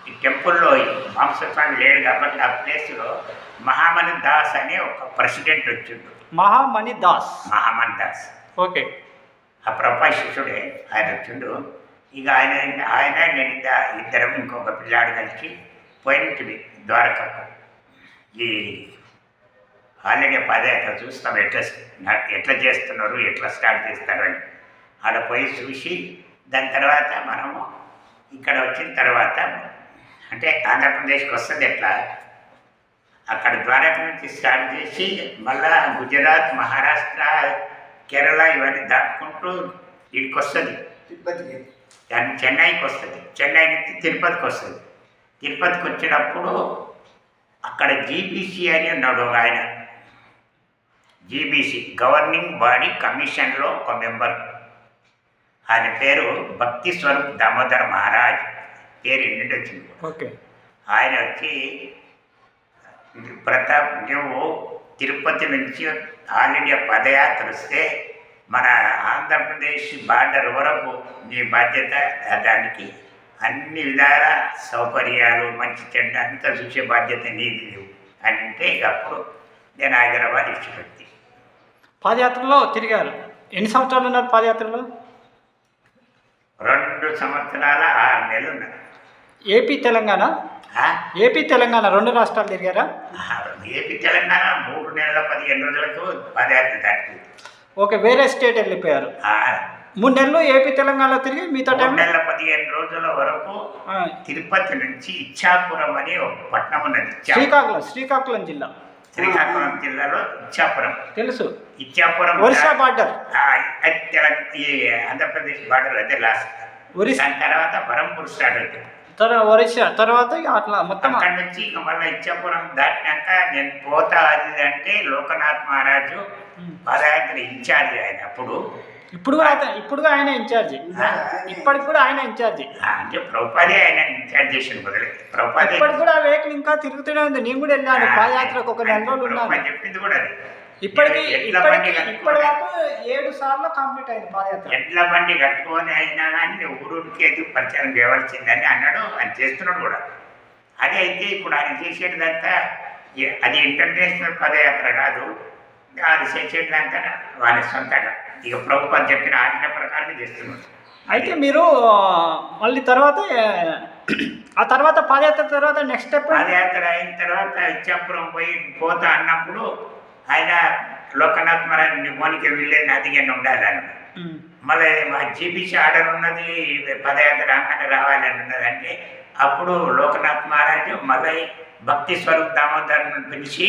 ఈ టెంపుల్లో మాంసస్వామి లేడు కాబట్టి ఆ ప్లేస్లో మహామణి దాస్ అనే ఒక ప్రెసిడెంట్ వచ్చిండు. మహామణి దాస్. ఓకే. ఆ ప్రభా శిష్యుడే ఆయన వచ్చిండు. ఇక ఆయన నేను ఇద్దరం ఇంకొక పిల్లాడు కలిసి పోయినట్టు ద్వారకకు ఈ ఆల్ ఇండియా పదయాత్ర చూస్తాం ఎట్లా చేస్తున్నారు, ఎట్లా స్టార్ట్ చేస్తారు అని. ఆడ పోయి చూసి దాని తర్వాత మనము ఇక్కడ వచ్చిన తర్వాత అంటే ఆంధ్రప్రదేశ్కి వస్తుంది ఎట్లా, అక్కడ ద్వారక నుంచి స్టార్ట్ చేసి మళ్ళా గుజరాత్, మహారాష్ట్ర, కేరళ ఇవన్నీ దాటుకుంటూ ఇక్కడికి వస్తుంది, దాన్ని చెన్నైకి వస్తుంది. చెన్నై నుంచి తిరుపతికి వస్తుంది. తిరుపతికి వచ్చినప్పుడు అక్కడ జీబీసీ అని ఉన్నాడు ఒక ఆయన. జీబీసీ గవర్నింగ్ బాడీ కమిషన్లో ఒక మెంబర్. ఆయన పేరు భక్తి స్వరూప్ దామోదర్ మహారాజ్, పేరు ఎన్నింటి వచ్చింది. ఓకే. ఆయన వచ్చి ప్రతాప్, నువ్వు తిరుపతి నుంచి ఆల్ ఇండియా పదయాత్ర వస్తే మన ఆంధ్రప్రదేశ్ బార్డర్ వరకు నీ బాధ్యత, దానికి అన్ని విధాల సౌకర్యాలు మంచి చెడ్డ అంతా చూసే బాధ్యత నీది అని అంటే, అప్పుడు నేను హైదరాబాద్ ఇచ్చిపెట్టి పాదయాత్రలో తిరిగారు. ఎన్ని సంవత్సరాలు ఉన్నారు పాదయాత్రలో? 2 సంవత్సరాల 6 నెలలు ఉన్నారు. ఏపీ తెలంగాణ, ఏపీ తెలంగాణ 2 రాష్ట్రాలు తిరిగారా? ఏపీ తెలంగాణ 3 నెలల 15 రోజులకు పదయాత్ర దాటింది. ఓకే, వేరే స్టేట్ వెళ్ళిపోయారు. 3 నెలలు ఏపీ తెలంగాణలో తిరిగి మిగతా 3 నెలల 15 రోజుల వరకు తిరుపతి నుంచి ఇచ్చాపురం అని ఒక పట్టణం ఉన్నది. శ్రీకాకుళం జిల్లా, శ్రీకాకుళం జిల్లాలో ఇచ్చాపురం తెలుసు. ఇచ్చాపురం ఒరిస్సా బార్డర్, ఈ ఆంధ్రప్రదేశ్ బార్డర్ అదే లాస్ట్. ఒరిస్సా దాని తర్వాత బరంపూర్ స్టార్ట్ అవుతుంది. ఒరిస్సా తర్వాత అట్లా మొత్తం అక్కడి నుంచి ఇక మళ్ళీ ఇచ్చాపురం దాటినాక నేను పోతా అది అంటే లోకనాథ్ మహారాజు పాదయాత్ర ఇన్ఛార్జ్ ఆయన. అప్పుడు ఇప్పుడు ఆయన ఇన్ఛార్జి, ఇప్పటికి కూడా ఆయన ఇన్ఛార్జి. అంటే ప్రభుపాదే ఆయన ఇన్ఛార్జ్ చేసిన బదులు ప్రభుపాదే ఇప్పటికి కూడా ఆ వెహికల్ ఇంకా తిరుగుతూనే ఉంది. నేను కూడా వెళ్ళాను పాదయాత్రకు, ఒక 4 రోజులు ఉన్నాను. చెప్పింది కూడా అది. ఇప్పటిదాకా 7 సార్లు కంప్లీట్ అయింది పాదయాత్ర. ఎడ్ల బండి కట్టుకొని అయినా కానీ ఊరికి ఎదురు ప్రచారం చేయవలసిందని అన్నాడు. అది చేస్తున్నాడు కూడా. అది అయితే ఇప్పుడు ఆయన చేసేదంతా అది ఇంటర్నేషనల్ పదయాత్ర కాదు, అది చేసేదంతా వాళ్ళ సొంతంగా ఇక ప్రభుత్వం చెప్పిన ఆజ్ఞ ప్రకారం చేస్తున్నారు. అయితే మీరు మళ్ళీ తర్వాత ఆ తర్వాత పాదయాత్ర తర్వాత నెక్స్ట్ స్టెప్? పాదయాత్ర అయిన తర్వాత ఇచ్చాపురం పోతా అన్నప్పుడు ఆయన లోకనాథ్ మహారాజ్ మోనికి వెళ్ళే నదిగానే ఉండాలని, మళ్ళీ మా జీబీసీ ఆర్డర్ ఉన్నది పదయాత్ర రాగానే రావాలని ఉన్నదంటే, అప్పుడు లోకనాథ్ మహారాజు మళ్ళీ భక్తి స్వరూప్ దామోదర్ను పిలిచి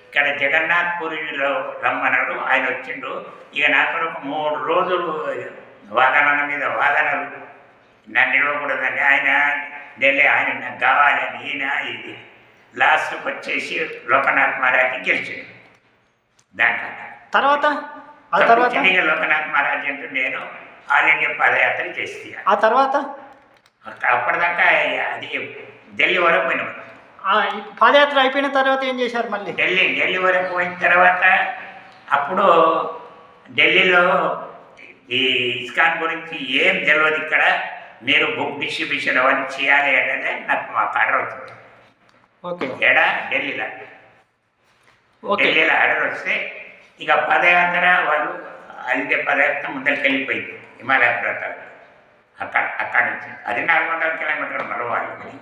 ఇక్కడ జగన్నాథ్పురిలో రమ్మన్నాడు. ఆయన వచ్చిండు. ఇక నాకు ఒక 3 రోజులు వాదనల మీద వాదనలు, నన్ను ఇవ్వకూడదని ఆయన ఢిల్లీ, ఆయన నాకు కావాలని ఈయన ఇది లాస్ట్కి వచ్చేసి లోకనాథ్ మహారాజ్ గెలిచాడు. దాంట్లో తర్వాత లోకనాథ్ మహారాజ్ అంటూ నేను ఆల్ ఇండియా పదయాత్ర చేస్తే ఆ తర్వాత అప్పటిదాకా అది ఢిల్లీ వరకు పోయినాం. పాదయాత్ర అయిపోయిన తర్వాత ఏం చేశారు? మళ్ళీ ఢిల్లీ వరకు పోయిన తర్వాత అప్పుడు ఢిల్లీలో ఈ ఇస్కాన్ గురించి ఏం తెలియదు. ఇక్కడ మీరు బుక్ డిస్ట్రిబ్యూషన్ అవన్నీ చేయాలి అనేది నాకు మాకు ఆర్డర్ అవుతుంది. ఓకే. ఏడా ఢిల్లీలో ఆర్డర్ వస్తే ఇక పదయాత్ర వాళ్ళు అదే పదయాత్ర ముందరికి వెళ్ళిపోయింది హిమాలయ పర్వతాలు. అక్కడ నుంచి అది 400 కిలోమీటర్లు మరవాలి.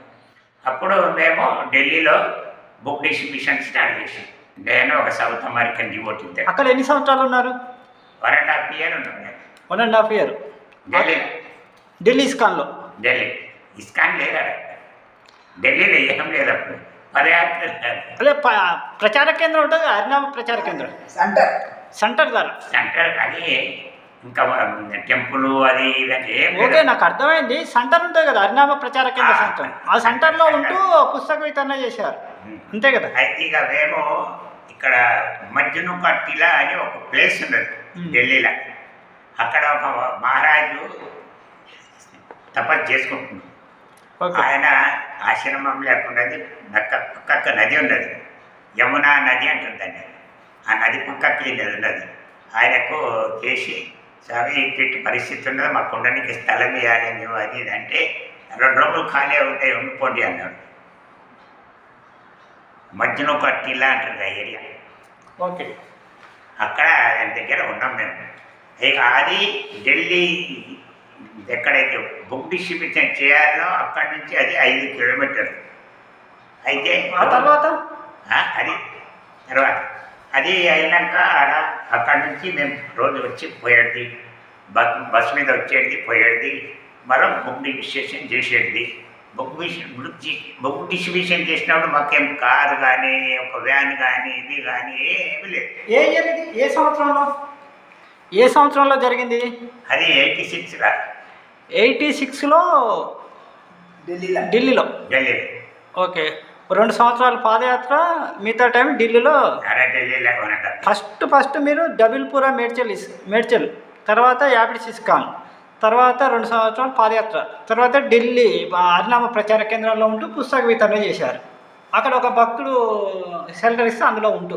అప్పుడు మేము ఢిల్లీలో బుక్ డిస్ట్రిబ్యూషన్ స్టార్ట్ చేసాం. నేను ఒక సౌత్ అమెరికన్ డివోటీ. అక్కడ ఎన్ని సంవత్సరాలు ఉన్నారు? 1.5 year ఉన్నాను. 1.5 year ఢిల్లీ ఇస్కాన్లో. ఢిల్లీ ఇస్కాన్ లేదా ఢిల్లీలో ఏం లేదు. అప్పుడు పదయాత్ర అదే ప్రచార కేంద్రం ఉంటుంది, హరినామ ప్రచార కేంద్రం సెంటర్ ద్వారా. సెంటర్ అది ఇంకా టెంపుల్ అది ఇదంటే ఓకే, నాకు అర్థమైంది. సెంటర్ ఉంటుంది కదా, హరినామ ప్రచార కేంద్ర సెంటర్. ఆ సెంటర్లో ఉంటూ పుస్తక వితరణ చేశారు, అంతే కదా? అయితే ఇక మేము ఇక్కడ మజ్నుకా టిలా అని ఒక ప్లేస్ ఉన్నది ఢిల్లీలో. అక్కడ ఒక మహారాజు తపస్సు చేసుకుంటున్నాడు. ఆయన ఆశ్రమం లేకున్నది, పక్క నది ఉన్నది, యమునా నది అంటుంది దాన్ని. ఆ నది పక్కకి ఉన్నది. ఆయనకు చేసి స్వామి ఇట్టి పరిస్థితి ఉన్నది, మాకు ఉండడానికి స్థలం ఇవ్వాలి నువ్వు అది ఇది అంటే 2 రోజులు ఖాళీ ఉంటాయి ఉండిపోండి అన్నాడు. మజ్నుకా టిలా అంటుంది ఆ ఏరియా. ఓకే. అక్కడ ఆయన దగ్గర ఉన్నాం మేము. ఇక అది ఢిల్లీ ఎక్కడైతే బుక్ డిస్ట్రిబ్యూషన్ చేయాలో అక్కడి నుంచి అది 5 కిలోమీటర్లు. అయితే ఆ తర్వాత అది అయినాక అక్కడి నుంచి మేము రోజు వచ్చి పోయేది, బస్ మీద వచ్చేది పోయేది, మళ్ళీ బుక్ డిస్ట్రిబ్యూషన్ చేసేది. బుక్ డిస్ట్రిబ్యూషన్ చేసినప్పుడు మాకేం కారు కానీ ఒక వ్యాన్ కానీ ఇది కానీ ఏమీ లేదు. ఏ సంవత్సరంలో జరిగింది? అది 86 86లో ఢిల్లీలో. ఓకే. 2 సంవత్సరాలు పాదయాత్ర, మిగతా టైం ఢిల్లీలో. ఢిల్లీలో కొనడం. ఫస్ట్ మీరు డబిల్పురా మేడ్చల్, తర్వాత యాపిడ్స్ ఇస్కాన్, తర్వాత 2 సంవత్సరాలు పాదయాత్ర, తర్వాత ఢిల్లీ హరినామ ప్రచార కేంద్రంలో ఉంటూ పుస్తక వితరణ చేశారు. అక్కడ ఒక భక్తుడు షెల్టర్ ఇస్తే అందులో ఉంటూ,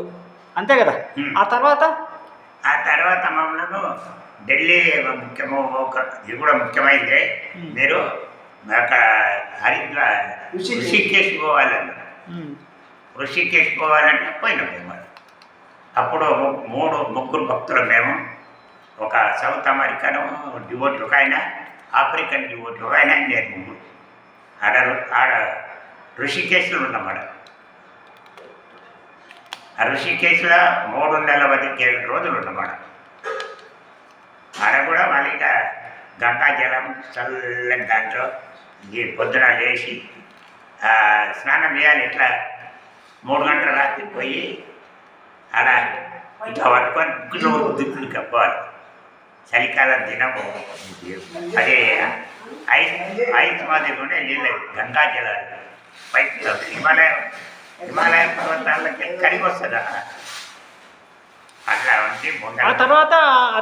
అంతే కదా. ఆ తర్వాత మమ్మల్ని ఢిల్లీ ఇది కూడా ముఖ్యమైనది. మీరు అక్కడ ఋషికేశ్ పోవాలన్న. ఋషికేశ్ పోవాలంటే పోయినాం మేము. అప్పుడు ముగ్గురు భక్తులు మేము. ఒక సౌత్ అమెరికన్ డివోటీ ఒక ఆయన, ఆఫ్రికన్ డివోటీ ఒక ఆయన, నేను ముగ్గురు ఆడ ఋషికేశ్లో ఉన్నాం. ఆ ఋషికేశ్లో 317 రోజులు ఉన్నాం. ఆడ కూడా మళ్ళీ గంగాజలం చల్లని దాంట్లో ఈ పొద్దున లేచి స్నానం చేయాలి. ఇట్లా 3 గంటల రాత్రి పోయి ఆడ ఇట్లా పట్టుకొని దిక్కులు కప్పాలి. చలికాలం దినము అదే ఐస్ మాదిరిలోనే నీళ్ళు గంగాజలాలు పైకి హిమాలయం పర్వతాలకి కరిగి వస్తుంది. అట్లా ఉంటే ఆ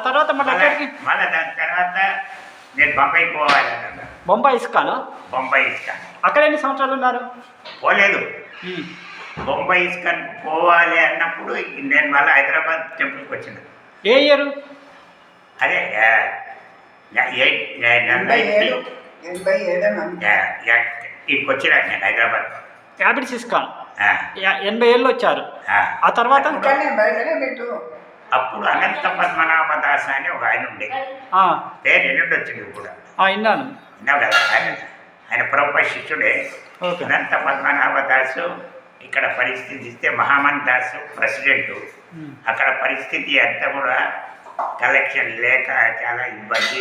తర్వాత మళ్ళీ దాని తర్వాత నేను బొంబాయికి పోవాలి. బొంబాయి ఇస్కాను. అక్కడ ఎన్ని సంవత్సరాలు ఉన్నారు? పోలేదు. బొంబాయి ఇస్కాన్ పోవాలి అన్నప్పుడు నేను మళ్ళీ హైదరాబాద్ టెంపుల్కి వచ్చిన. ఏ ఇయర్? అదే 87 ఇక్కడికి వచ్చినా నేను హైదరాబాద్. యాపిడ్స్ ఇస్కాన్ 87లో వచ్చారు. ఆ తర్వాత అప్పుడు అనంత పద్మనాభదాస్ అని ఒక ఆయన ఉండే, పేరు ఎన్నుండి వచ్చింది కూడా. విన్నాను. విన్నావు కదా. ఆయన ప్రభుత్వ శిష్యుడే. అనంత పద్మనాభదాసు ఇక్కడ పరిస్థితి ఇస్తే మహామన్ దాస్ ప్రెసిడెంట్. అక్కడ పరిస్థితి అంతా కూడా కలెక్షన్ లేక చాలా ఇబ్బంది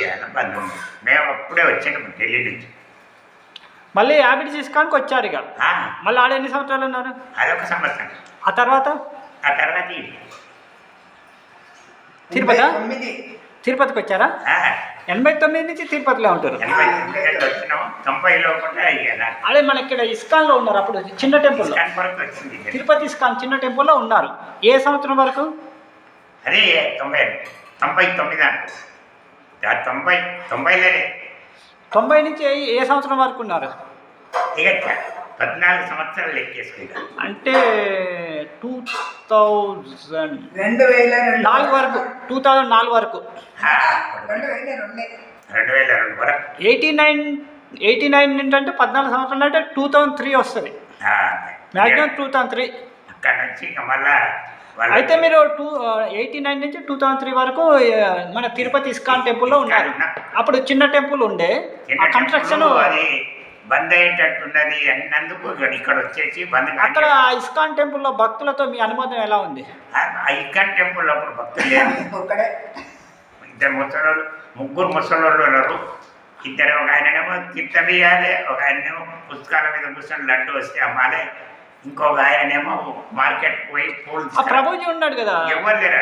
ఉంది. మేము అప్పుడే వచ్చాము ఢిల్లీ నుంచి. మళ్ళీ యాపిడ్స్ ఇస్కాన్కి వచ్చారు. ఇక మళ్ళీ ఆడ ఎన్ని సంవత్సరాలు ఉన్నారు? అదొక సంవత్సరం. ఆ తర్వాత తిరుపతికి వచ్చారా? 89 నుంచి తిరుపతిలో ఉంటారు. అదే మన ఇక్కడ ఇస్కాన్లో ఉన్నారు. అప్పుడు చిన్న టెంపుల్, తిరుపతి ఇస్కాన్ చిన్న టెంపుల్లో ఉన్నారు. ఏ సంవత్సరం వరకు? అదే 99 90 నుంచి ఏ సంవత్సరం వరకు ఉన్నారు? 14 సంవత్సరాలు లెక్కేసుకుంటారు. అంటే 2004 వరకు. 2004 వరకు. 2002 వరకు. 89 ఏంటంటే 14 సంవత్సరాలు అంటే 2003 వస్తుంది. మ్యాక్సిమం 2003. అక్కడ నుంచి మళ్ళా అయితే మీరు 89 నుంచి 2003 వరకు మన తిరుపతి ఇస్కాన్ టెంపుల్లో ఉన్నారు. అప్పుడు చిన్న టెంపుల్ ఉండే, ఆ కన్స్ట్రక్షన్ బంద్ అయ్యేటట్టున్నది అన్నందుకు ఇక్కడ వచ్చేసి బంద్. అక్కడ ఇస్కాన్ టెంపుల్లో భక్తులతో మీ అనుబంధం ఎలా ఉంది? ఇస్కాన్ టెంపుల్ అప్పుడు భక్తులు లేరు. ముగ్గురు ముసలోళ్ళు ఉన్నారు. ఇద్దరు, ఒక ఆయననేమో కీర్తన ఇవ్వాలి, ఒక ఆయనేమో పుస్తకాల మీద కూర్చొని లడ్డు వస్తే అమ్మాలి, ఇంకొక ఆయననేమో మార్కెట్ పోయి పూలు. ప్రభుజీ ఉన్నాడు కదా, ఎవరు లేరా?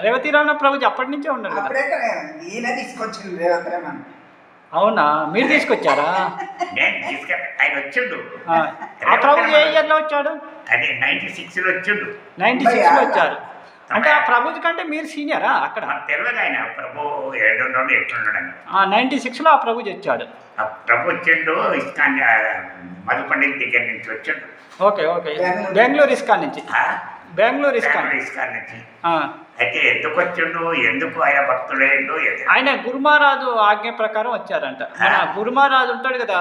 రేవతిరామ ప్రభుజీ అప్పటి నుంచే ఉన్నాడు కదా. తీసుకొచ్చింది రేవతిరామ. అవునా, మీరు తీసుకొచ్చారా? నేను ఆయన వచ్చిండు. ఆ ప్రభుజీ ఏ ఇయర్లో వచ్చాడు? అదే 96లో వచ్చిండు. 96లో వచ్చారు. అంటే ఆ ప్రభుజీ కంటే మీరు సీనియరా అక్కడ? తెలియదు ఆయన ప్రభు ఎట్లున్నాడు. 96లో ఆ ప్రభుజీ వచ్చాడు. ప్రభు వచ్చిండు ఇస్కాన్ మధు పండిత్ దగ్గర నుంచి వచ్చిండు. ఓకే. బెంగళూరు ఇస్కాన్ నుంచి. బెంగళూరు ఇస్కాన్ నుంచి. అయితే ఎందుకు వచ్చిండు, ఎందుకు ఆయన భక్తుడేండు? ఆయన గురుమహారాజు ఆజ్ఞ ప్రకారం వచ్చారంట. మన గురుమహారాజు ఉంటాడు కదా,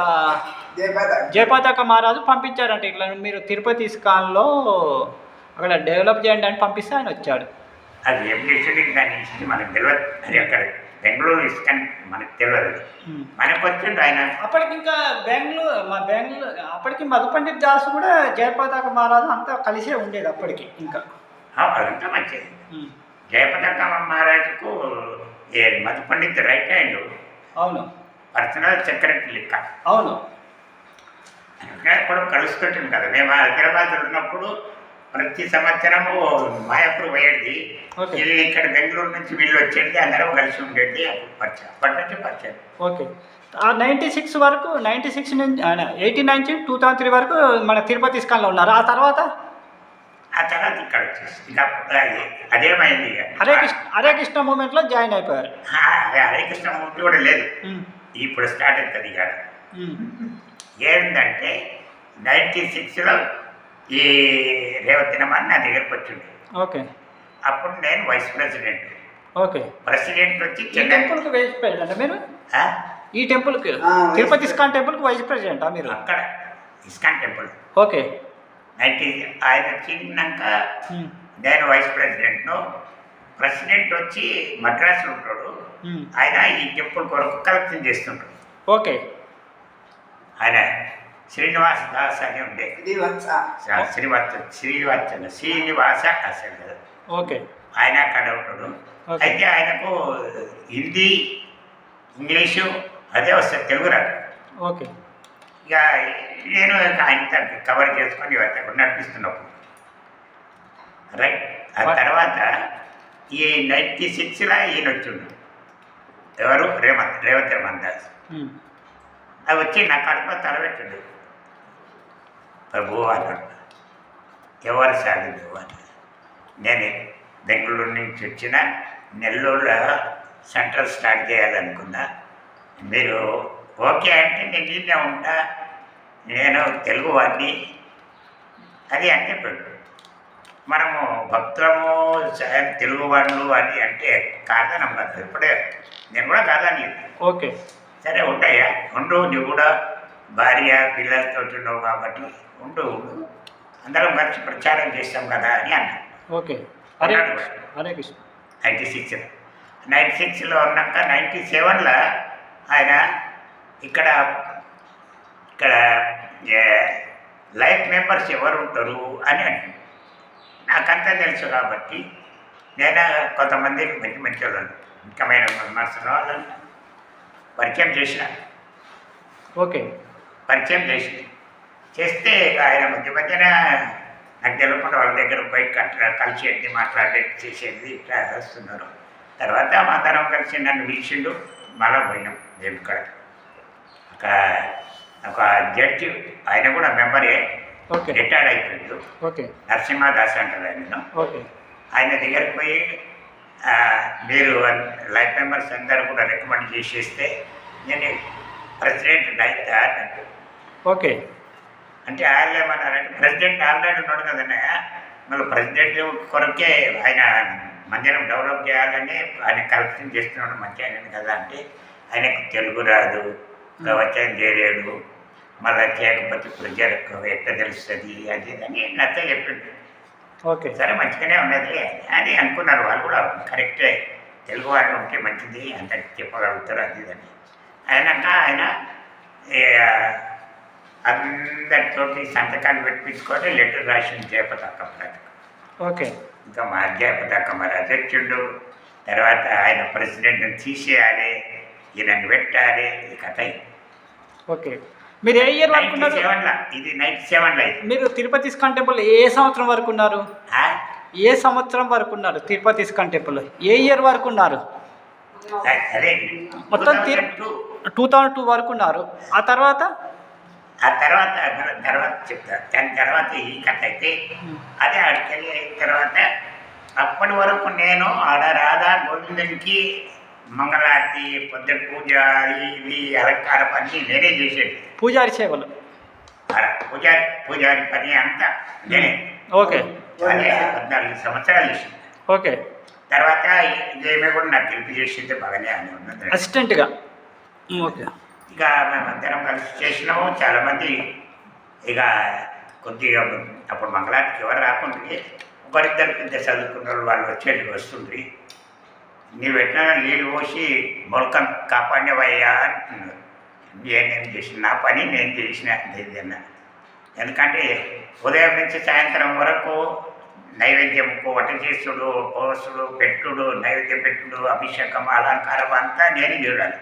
జయపతాక మహారాజు పంపించారంట. ఇట్లా మీరు తిరుపతి ఇస్కాన్లో అక్కడ డెవలప్ చేయండి అని పంపిస్తే ఆయన వచ్చాడు. అది ఏం చేసింది దాని మనకు తెలియదు. అది అక్కడ బెంగళూరు ఇస్కాన్ మనకు తెలియదు. మనకు వచ్చిండు ఆయన. అప్పటికి ఇంకా బెంగళూరు అప్పటికి మధు పండిత్ దాస్ కూడా జయపతాక మహారాజు అంతా కలిసే ఉండేది అప్పటికి. ఇంకా అదంతా మంచిది. జయపతాక మహారాజుకు మధు పండిత్ రైట్ హ్యాండ్. అవును. పర్సనల్ సెక్రటరీ లెక్క. అవును. కూడా కలుసుకుంటుంది కదా. మేము హైదరాబాద్ ఉన్నప్పుడు ప్రతి సంవత్సరము మాయాపూర్ పోయేది. వీళ్ళు ఇక్కడ బెంగళూరు నుంచి వీళ్ళు వచ్చేది, అందరం కలిసి ఉండేది. అప్పటి నుంచి పరిచయం. ఓకే. ఆ 96 వరకు 96 నుంచి 89 నుంచి 2003 వరకు మన తిరుపతి ఇస్కాన్లో ఉన్నారు. ఆ తర్వాత ఆ తర్వాత ఇక్కడ వచ్చేసి ఇక అదేమైంది ఇక. హరే కృష్ణ మూమెంట్లో జాయిన్ అయిపోయారు. హరే కృష్ణ మూర్తి కూడా లేదు, ఇప్పుడు స్టార్ట్ అవుతుంది ఇక్కడ. ఏంటంటే 96లో ఈ రేవతినమని నా దగ్గరకు వచ్చింది. ఓకే. అప్పుడు నేను వైస్ ప్రెసిడెంట్. ఓకే. ప్రెసిడెంట్ వచ్చి ఈ టెంపుల్కి వైస్ ప్రెసిడెంట్ మీరు? ఈ టెంపుల్కి తిరుపతి ఇస్కాన్ టెంపుల్కి వైస్ ప్రెసిడెంటా మీరు? అక్కడ ఇస్కాన్ టెంపుల్. ఓకే. ఆయన వచ్చినాక నేను వైస్ ప్రెసిడెంట్ను. ప్రెసిడెంట్ వచ్చి మద్రాసులో ఉంటాడు. ఆయన ఈ టెంపుల్ కొరకు కలెక్షన్ చేస్తుంటాడు. ఓకే. ఆయన శ్రీనివాస దాస్ అని ఉండే, శ్రీనివాస అసలు కదా. ఓకే. ఆయన అక్కడ ఉంటాడు. అయితే ఆయనకు హిందీ ఇంగ్లీషు అదే వస్తుంది, తెలుగు రాదు. ఓకే. ఇక నేను ఆయన కవర్ చేసుకొని అక్కడ నడిపిస్తున్నప్పుడు రైట్. ఆ తర్వాత ఈ 96లో ఈయన వచ్చిండు. ఎవరు? రేవంత్ దాస్. అది వచ్చి నా కడుపులో తలబెట్టిండు. ప్రభు అన్నాడు, ఎవరు సాగింది అని. నేను బెంగళూరు నుంచి వచ్చిన నెల్లూరులో సెంటర్ స్టార్ట్ చేయాలనుకున్నా. మీరు ఓకే అంటే నేను నిన్నే ఉంటా, నేను తెలుగు వాడిని అది అని చెప్పాడు. మనము భక్తులము తెలుగు వాళ్ళు అని అంటే కాదనమ్మా, ఇప్పుడే నేను కూడా కాదని. ఓకే. సరే ఉంటాయా, ఉండు, నువ్వు కూడా భార్య పిల్లలతో ఉన్నావు కాబట్టి ఉండు, అందరం కలిసి ప్రచారం చేస్తాం కదా అని అన్నా. ఓకే. హరే కృష్ణ. 96లో ఉన్నాక 97లో ఆయన ఇక్కడ లైఫ్ మెంబర్స్ ఎవరు ఉంటారు అని అంటారు. నాకంతా తెలుసు కాబట్టి నేను కొంతమంది మంచి వాళ్ళని ముఖ్యమైన మెంబర్స్ వాళ్ళని పరిచయం చేసిన. ఓకే. పరిచయం చేస్తే ఆయన మధ్యన నాకు తెలియకుండా వాళ్ళ దగ్గర పోయి కలిసేది, మాట్లాడేది, చేసేది ఇట్లా వస్తున్నారు. తర్వాత మా తరం కలిసి నన్ను పిలిచిండు. మళ్ళా పోయినాం దేవుడికాడ. ఒక జడ్జి, ఆయన కూడా మెంబరే, రిటైర్డ్ అయిపోయిండు. నరసింహదాస్ అంటారు ఆయన. ఆయన దగ్గరికి పోయి మీరు లైఫ్ మెంబర్స్ అందరూ కూడా రికమెండ్ చేసేస్తే నేను ప్రెసిడెంట్ అవుతా అన్నాడు. ఓకే. అంటే ఆయన ఏమన్నారంటే ప్రెసిడెంట్ ఆల్రెడీ ఉన్నాడు కదనే, మళ్ళీ ప్రెసిడెంట్ కొరకే ఆయన మందిరం డెవలప్ చేయాలని ఆయన కలెక్షన్ చేస్తున్నాడు మంచి ఆయన కదా. అంటే ఆయనకు తెలుగు రాదు, ప్రవచనం చేయలేడు, మళ్ళీ చేయకపోతే ప్రజలకు ఎట్లా తెలుస్తుంది అది అని నచ్చ చెప్పిండు. ఓకే. సరే మంచిగానే ఉన్నది అని అనుకున్నారు వాళ్ళు కూడా. కరెక్టే, తెలుగు వాళ్ళు ఉంటే మంచిది, అందరికి చెప్పగలుగుతారు అది అని. అయినాక ఆయన అందరితోటి సంతకాలు పెట్టించుకొని లెటర్ రాసిన జయపతాక పథకం. ఓకే. ఇంకా మా జయపతాక మరి అధ్యక్షుడు. తర్వాత ఆయన ప్రెసిడెంట్ని తీసేయాలి, ఈయనని పెట్టాలి, ఈ కథ. ఓకే. మీరు ఏ ఇయర్ వరకు ఉన్నారు? 97లో. ఇది 97లో. మీరు తిరుపతి ఇస్కాన్ టెంపుల్ ఏ సంవత్సరం వరకు ఉన్నారు? ఏ సంవత్సరం వరకు ఉన్నారు తిరుపతి ఇస్కాన్ టెంపుల్? ఏ ఇయర్ వరకు ఉన్నారు? అదే మొత్తం 2002 వరకు ఉన్నారు. ఆ తర్వాత చెప్తా. దాని తర్వాత ఈ కథ అయితే అదే ఆడికెళ్ళి అయిన తర్వాత అప్పటి వరకు నేను ఆడ రాధా గోవిందునికి మంగళారతి, పొద్దున పూజ, ఇవి అలంకారం అన్నీ నేనే చేసేది. పూజారి సేవలు, పూజారి పని అంతా నేనే. ఓకే. అదే 14 సంవత్సరాలు చేసింది. ఓకే. తర్వాత ఇదేమీ కూడా నాకు గెలుపు చేసింది, బాగానే అని ఉన్నది అసిస్టెంట్గా. ఓకే. ఇక మేమందరం కలిసి చేసినాము. చాలామంది ఇక కొద్దిగా అప్పుడు మంగళారతికి ఎవరు రాకుండా ఒకరిద్దరు పెద్ద చదువుకున్న వాళ్ళు వస్తుండ్రి. నీవు ఎట్లా నీళ్ళు పోసి మొలకం కాపాడినవయ్యా అంటున్నారు. నేనేం చేసిన నా పని నేను చేసిన ఏదన్నా. ఎందుకంటే ఉదయం నుంచి సాయంత్రం వరకు నైవేద్యంకు వంట చేసుడు, పోసుడు, పెట్టుడు, నైవేద్యం పెట్టుడు, అభిషేకం, అలంకారం అంతా నేనే చూడాలి.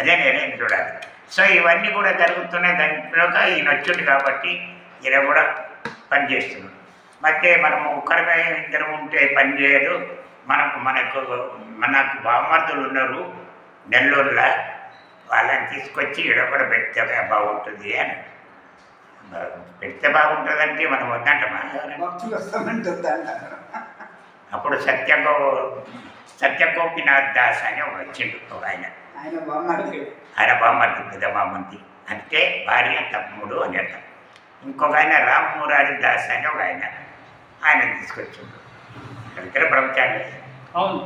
నేనే చూడాలి. సో ఇవన్నీ కూడా జరుగుతున్నాయి. దాంట్లోగా ఈయన వచ్చింది కాబట్టి ఈయన కూడా పని చేస్తున్నాడు. మధ్య మనము ఒక్కరిమే ఇద్దరం ఉంటే పని చేయదు. మనకు బావమర్దులు ఉన్నారు నెల్లూరులో. వాళ్ళని తీసుకొచ్చి ఈడ కూడా పెడితే బాగుంటుంది అని పెడితే బాగుంటుందంటే మనం వద్దంటమా ఎవరైనా? భక్తులు వస్తామంటుంది అంటారు. అప్పుడు సత్యగోపినాథ్ దాస్ అని ఒక వచ్చిండు ఒక ఆయన. ఆయన బామ్మర్ది. ఆయన బామ్మర్ది పెద్ద బామ్మర్ది అంటే భార్య తమ్ముడు అని అర్థం. ఇంకొక ఆయన రామ్ మురారి దాస్ అని ఒక ఆయన తీసుకొచ్చిండు. ఇద్దరు బ్రహ్మచారి. అవును.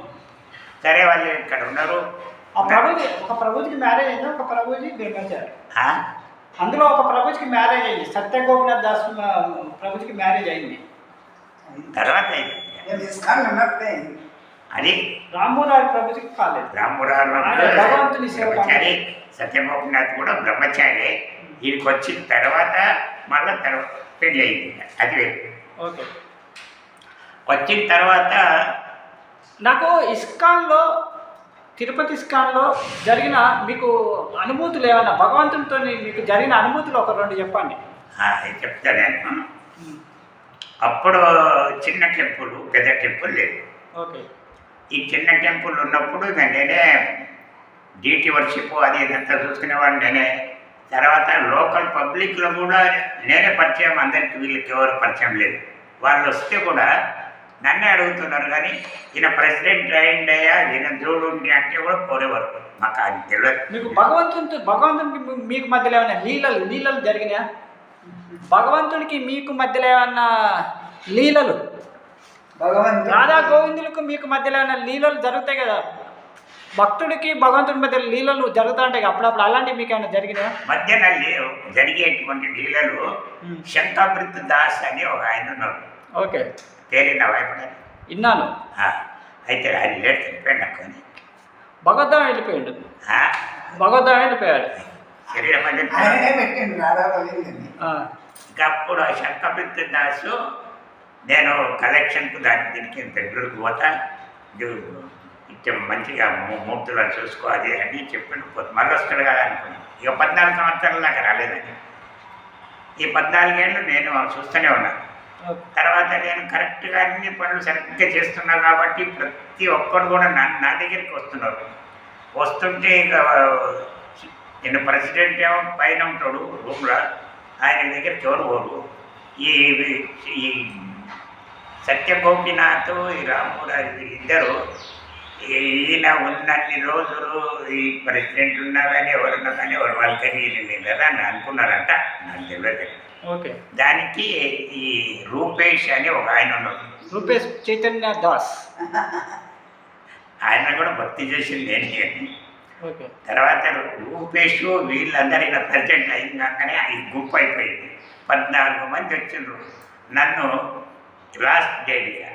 సరే వాళ్ళు ఇక్కడ ఉన్నారు. ఒక ప్రభుజీకి మ్యారేజ్ అయింది, ఒక ప్రభుజీ బ్రహ్మచారి. ఆ? అందులో ఒక ప్రభుజీకి మ్యారేజ్ అయింది, సత్యగోపినాథ్ దాస్ ప్రభుజీకి మ్యారేజ్ అయింది. తర్వాత నేను ఇస్కాన్ ఉన్నప్పుడే అది రామ్మోహన్ ప్రభుజీకి కాలేదు. రామురారు భగవంతుని సేవ బ్రహ్మచారి, సత్యగోపినాథ్ కూడా బ్రహ్మచారి. వీడికి వచ్చిన తర్వాత మళ్ళీ పెళ్ళి అయింది. అది వేరు. ఓకే. వచ్చిన తర్వాత నాకు ఇస్కాన్లో, తిరుపతి ఇస్కాన్లో జరిగిన మీకు అనుభూతులు ఏమన్నా, భగవంతునితో మీకు జరిగిన అనుభూతులు ఒక 2 చెప్పండి. చెప్తా నేను. అప్పుడు చిన్న టెంపుల్, పెద్ద టెంపుల్ లేదు. ఓకే. ఈ చిన్న టెంపుల్ ఉన్నప్పుడు నేనే డీటీ వర్షిప్ అది ఇదంతా చూసుకునేవాడిని నేనే. తర్వాత లోకల్ పబ్లిక్లో కూడా నేనే పరిచయం, అందరికి వీళ్ళకి ఎవరు పరిచయం లేదు. వాళ్ళు వస్తే కూడా నన్నే అడుగుతున్నారు, కానీ ఈయన ప్రెసిడెంట్ అయ్యిందయ్యా, ఈయన చూడుండి అంటే కూడా పోరేవారు. మాకు అది తెలియదు. మీకు భగవంతునికి మీకు మధ్యలో ఏమన్నా లీలలు జరిగినాయా? భగవంతునికి మీకు మధ్యలో ఏమన్నా లీలలు, భగవంతుడు రాధా గోవిందులకు మీకు మధ్యలో ఏమన్నా లీలలు జరుగుతాయి కదా, భక్తుడికి భగవంతుడి మధ్య లీలలు జరుగుతూ ఉంటాయి కదా, అప్పుడప్పుడు అలాంటివి మీకు ఏమైనా జరిగినాయా? మధ్యన జరిగేటువంటి లీలలు శంకామృత్ దాస్ అని ఒక ఆయన ఉన్నారు. ఓకే. పేరున్న వైపడాలి విన్నాను. అయితే ఆయన లేట్ చనిపోయాడు అనుకోని. భగవద్ధాం వెళ్ళిపోయాడు. శరీరం ఆయనే పెట్టిండు రాధా గోవిందని. ఇంకా అప్పుడు ఆ శంకమృత్ దాసు నేను కలెక్షన్కు దీనికి దగ్గరకు పోతా, ఇచ్చే మంచిగా మూర్తులను చూసుకోవాలి అని చెప్పిండు. మళ్ళీ వస్తాడు కదా అనుకుని ఇక 14 సంవత్సరాల దాకా రాలేదండి. ఈ 14 ఏళ్ళు నేను చూస్తూనే ఉన్నాను. తర్వాత నేను కరెక్ట్గా అన్ని పనులు సరిగ్గా చేస్తున్నా కాబట్టి ప్రతి ఒక్కరు కూడా నా దగ్గరికి వస్తున్నారు. వస్తుంటే ఇక నేను ప్రెసిడెంట్ ఏమో పైన ఉంటాడు రూమ్లో, ఆయన దగ్గరికి ఎవరు పోరు. ఈ సత్యగోపినాథ్, ఈ రామూరారి వీళ్ళిద్దరూ ఈయన ఉన్నన్ని రోజులు ఈ ప్రెసిడెంట్ ఉన్నా కానీ ఎవరున్నా కానీ వాళ్ళ కెరీర్ లేదా అని అనుకున్నారంట, నాకు తెలియదు. ఓకే. దానికి ఈ రూపేష్ అని ఒక ఆయన ఉన్నాడు. రూపేష్ చైతన్య దాస్. ఆయన కూడా భక్తి చేసింది నేనే. ఓకే. తర్వాత రూపేష్ వీళ్ళందరూ ఇలా ప్రెసిడెంట్ అయినాకనే ఈ గుంపు అయిపోయింది. 14 మంది వచ్చిండ్రు. నన్ను లాస్ట్ డేట్గా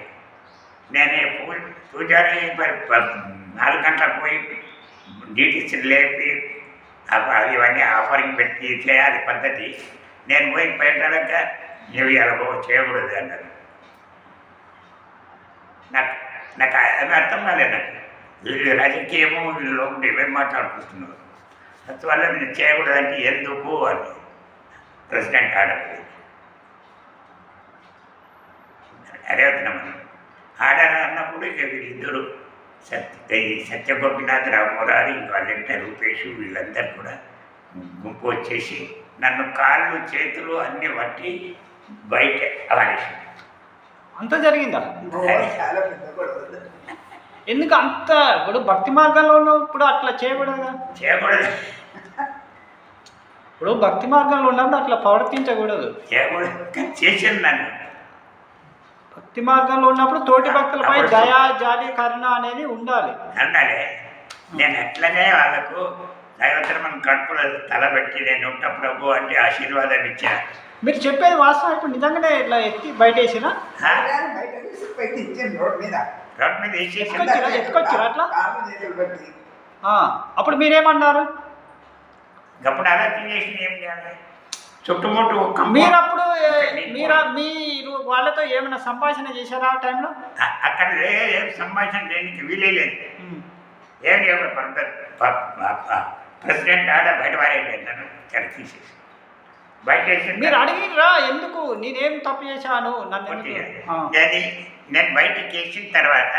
నేనే పూజారి 4 గంటలకు పోయి డీటీసీ లేపి ఇవన్నీ ఆఫరింగ్ పెట్టి చేయాలి పద్ధతి. నేను పోయి పెట్టాక నువ్వు ఇలా చేయకూడదు అన్నారు. నాకు అది అర్థం కాలేదు. నాకు వీళ్ళు రాజకీయము వీళ్ళు లోపల ఏమేమి మాట్లాడుకుంటున్నారు, అందువల్ల నేను చేయకూడదంటే ఎందుకు అని ప్రెసిడెంట్ ఆర్డర్ అదే అవుతున్నాం. ఆర్డర్ అన్నప్పుడు ఇక వీళ్ళిద్దరూ సత్యగోపినాథ్, రామూరారి, వాళ్ళంటే రూపేష్ వీళ్ళందరూ కూడా గుంపు వచ్చేసి నన్ను కాళ్ళు చేతులు అన్నీ పట్టి బయట అవనేసి. అంత జరిగిందా? చాలా పెద్ద గొడవ. ఎందుకు అంత ఇప్పుడు భక్తి మార్గంలో ఉన్నప్పుడు అట్లా చేయకూడదు? చేయకూడదు. ఇప్పుడు భక్తి మార్గంలో ఉన్నప్పుడు అట్లా ప్రవర్తించకూడదు. చేయకూడదు చేసాను నన్ను. భక్తి మార్గంలో ఉన్నప్పుడు తోటి భక్తులపై దయా, జాలి, కరుణ అనేది ఉండాలి. అన్నాడే నేను ఎట్లనే వాళ్ళకు దైవతరమని కడుపులో తలబెట్టి నేను ఉంటా ప్రభు అంటే ఆశీర్వాదం ఇచ్చా. మీరు చెప్పేది వాస్తవం. ఇప్పుడు నిజంగానే ఇట్లా ఎత్తి బయట వేసినా బయట పెట్టి ఇచ్చాను రోడ్ మీద వేసేసి ఎత్తుకొచ్చారు అట్లా. కాళ్ళు చేతులు పెట్టి అప్పుడు మీరేమన్నారు? అప్పుడు ఆలోచన చేసి ఏం చేయాలి, చుట్టుముట్టు మీరు అప్పుడు మీరు వాళ్ళతో ఏమైనా సంభాషణ చేశారా ఆ టైంలో? అక్కడ ఏం సంభాషణ చేయడానికి వీలే లేదు. ఏం ప్రెసిడెంట్ ఆడ బయట వారేంటాను ఇక్కడ తీసేసి బయట మీరు అడిగిరా ఎందుకు నేనేం తప్పు చేశాను నన్ను? నేను బయటకి వేసిన తర్వాత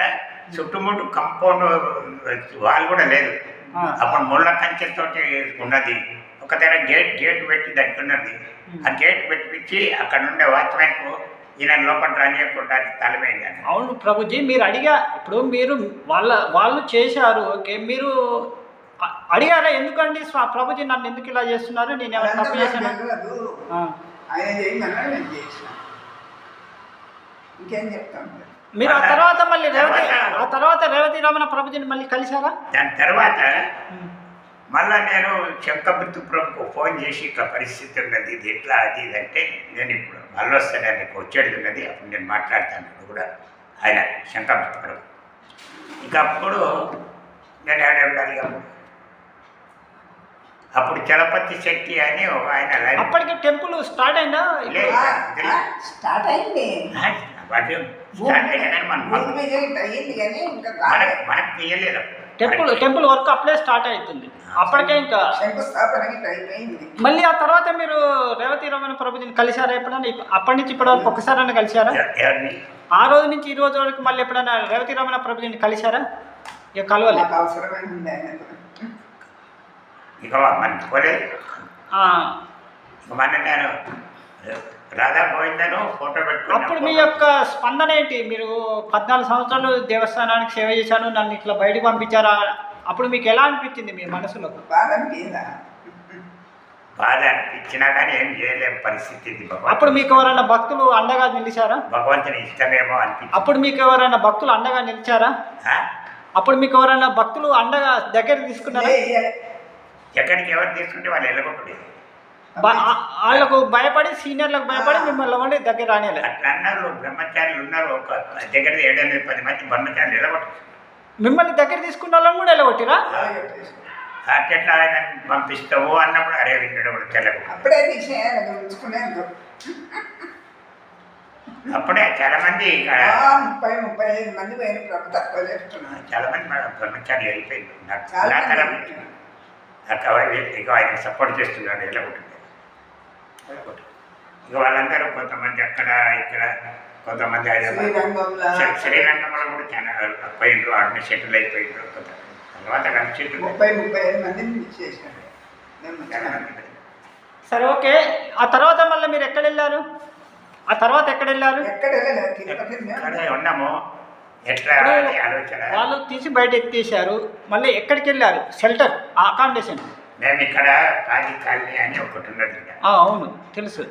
చుట్టుముట్టు కంపౌండ్ వాళ్ళు కూడా లేదు, అప్పుడు ముళ్ళ కంచెతోటి ఉన్నది. ఒక దగ్గర గేట్ పెట్టి దానికి ఉన్నది. ఆ గేట్ పెట్టించి అక్కడ ఉండే వాచ్మెన్కు ఈయన లోపల రానియకుండా తలవేయండి. అవును ప్రభుజీ, మీరు ఇప్పుడు మీరు వాళ్ళు చేశారు, ఓకే, మీరు అడిగారా ఎందుకండి ప్రభుజీ నన్ను ఎందుకు ఇలా చేస్తున్నారు, నేను ఏమైనా తప్పు చేశాను? ఆయన చేయమన్నాడు, నేను చేసిన. ఇంకేం చెప్తాను. మీరు ఆ తర్వాత రేవతి రమణ ప్రభుజీని మళ్ళీ కలిశారా? దాని తర్వాత మళ్ళా నేను శంకబుద్ధుపురంకు ఫోన్ చేసి ఇట్లా పరిస్థితి ఉన్నది, ఇది ఎట్లా అది ఇది అంటే, నేను ఇప్పుడు మళ్ళీ వస్తాను, నీకు వచ్చేది ఉన్నది, అప్పుడు నేను మాట్లాడతాను కూడా ఆయన శంకబుద్ధుపురం. ఇక అప్పుడు నేను ఏడాలి, అప్పుడు చలపతి శెట్టి అని ఒక ఆయన అప్పటికి టెంపుల్ స్టార్ట్ అయిందా? స్టార్ట్ అయింది, మనకు తీయలేదు. టెంపుల్ వర్క్ అప్పుడే స్టార్ట్ అవుతుంది, అప్పటికే ఇంకా మళ్ళీ ఆ తర్వాత మీరు రేవతి రమణ ప్రభుజీని కలిశారా ఎప్పుడైనా? అప్పటి నుంచి ఇప్పటి వరకు ఒకసారైనా కలిశారా? ఆ రోజు నుంచి ఈ రోజు వరకు మళ్ళీ ఎప్పుడైనా రేవతి రమణ ప్రభుజీని కలిశారా? ఇక కలవలేదు. ఇక మర్చిపోలేదు. మన నేను రాధా గోవిందను ఫోటో పెట్టుకుని అప్పుడు మీ యొక్క స్పందన ఏంటి? మీరు 14 సంవత్సరాలు దేవస్థానానికి సేవ చేశాను, నన్ను ఇట్లా బయటకు పంపించారా? అప్పుడు మీకు ఎలా అనిపించింది మీ మనసులో? బాధ అనిపించినా కానీ ఏం చేయలేము పరిస్థితి. అప్పుడు మీకు ఎవరైనా భక్తులు అండగా నిలిచారా? భగవంతుని ఇష్టమేమో అనిపించింది. అప్పుడు మీకు ఎవరైనా భక్తులు అండగా నిలిచారా? అప్పుడు మీకు ఎవరైనా భక్తులు అండగా దగ్గరికి తీసుకున్నారా? ఎక్కడికి ఎవరు తీసుకుంటే వాళ్ళు వెళ్ళగొట్టలేదు. వాళ్ళకు భయపడి, సీనియర్లకు భయపడి మిమ్మల్ని వండి దగ్గర రానియలేదు. అట్లా అన్నారు. బ్రహ్మచారులు ఉన్నారు, ఒక దగ్గర 7-10 మంది బ్రహ్మచారులు వెళ్ళగొట్టారు. మిమ్మల్ని దగ్గర తీసుకున్న వాళ్ళని కూడా వెళ్ళగొట్టిరా? అట్లా ఆయన పంపిస్తావు అన్నప్పుడు అరే విన్నాడు అప్పుడే చాలా మంది 30-35 మంది చాలా మంది బ్రహ్మచారులు వెళ్ళిపోయింది. ఇక ఆయన సపోర్ట్ చేస్తున్నాడు వెళ్ళగొట్టింది. ఇక వాళ్ళందరూ కొంతమంది అక్కడ ఇక్కడ, కొంతమంది శ్రీరంగంలో కూడా చాలా పోయిండ్రు, ఆడిని సెటిల్ అయిపోయిండ్రు. తర్వాత కలిసి 30-35 మందిని చేశారు. సరే, ఓకే. ఆ తర్వాత మళ్ళీ మీరు ఎక్కడ వెళ్ళారు? ఉన్నాము. ఎట్లా ఆలోచన వాళ్ళు తీసి బయట ఎత్తేసారు, మళ్ళీ ఎక్కడికి వెళ్ళారు? Shelter, accommodation. మేము ఇక్కడ కాది కాలనీ అని ఒకటి ఉన్నది. అవును, తెలుసు.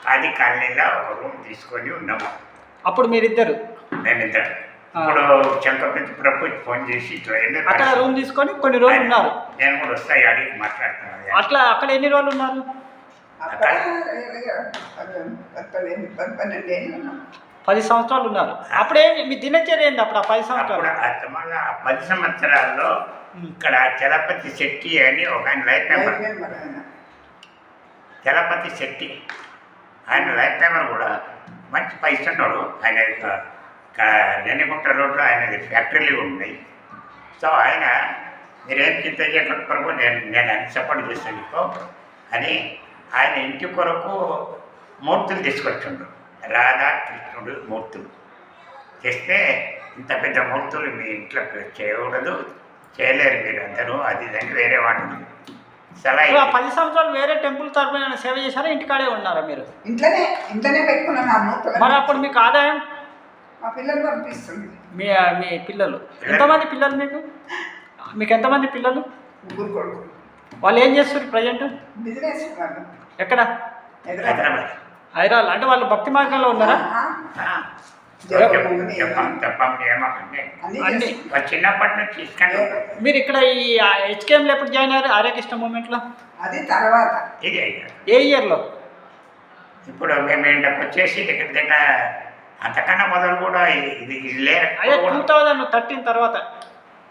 కాది కాలనీలో ఒక రూమ్ తీసుకొని ఉన్నాము. అప్పుడు మీరిద్దరు? మేమిద్దరు. ఇప్పుడు శంకరపురం ఫోన్ చేసి అక్కడ రూమ్ తీసుకొని కొన్ని రోజులు ఉన్నారు. నేను కూడా వస్తాయి అడిగి మాట్లాడుతున్నాను. అట్లా అక్కడ ఎన్ని రోజులు ఉన్నారు? 10 సంవత్సరాలు ఉన్నారు. అప్పుడే మీ దినచర్య ఏంది అప్పుడు? ఆ 10 సంవత్సరాలు 10 సంవత్సరాల్లో ఇక్కడ చలపతి శెట్టి అని ఒక ఆయన లైఫ్ మెంబర్, చలపతి శెట్టి ఆయన లైఫ్ మెంబర్ కూడా మంచి పైసా ఉన్నాడు. ఆయన నెన్నిగుంట రోడ్లో ఆయనది ఫ్యాక్టరీలు ఉన్నాయి. సో ఆయన మీరేం చింత చేయకుండా కొరకు నేను అన్ని సపోర్ట్ చేస్తాను నీకు అని ఆయన ఇంటి కొరకు మూర్తులు తీసుకొచ్చిండు. రాధా కృష్ణుడు మూర్తులు చేస్తే, ఇంత పెద్ద మూర్తులు మీ ఇంట్లో చేయకూడదు, చేయలేరు మీరు అందరూ, అది దాన్ని వేరే వాడు సలహా. 10 సంవత్సరాలు వేరే టెంపుల్ తరపున సేవ చేశారా? ఇంటికాడే ఉన్నారా మీరు? ఇంట్లోనే పెట్టుకున్నాను. మరి అప్పుడు మీకు ఆదాయం? మా పిల్లలు పంపిస్తుంది. మీ పిల్లలు ఎంతమంది పిల్లలు మీకు ఎంతమంది పిల్లలు? 3 కొడుకులు. వాళ్ళు ఏం చేస్తారు ప్రజెంట్? బిజినెస్. ఎక్కడ? హైదరాబాద్. అంటే వాళ్ళు భక్తి మార్గంలో ఉన్నారా? చిన్నప్పటి నుంచి మీరు ఇక్కడ ఈ హెచ్కేఎంలో ఎప్పుడు జాయిన్ అయ్యారు? హరే కృష్ణ మూమెంట్లో అది తర్వాత ఏ ఇయర్లో? ఇప్పుడు మేము ఇంటికి వచ్చేసి దగ్గర అంతకన్నా మొదలు కూడా ఇది లేదు. అదే 2013 తర్వాత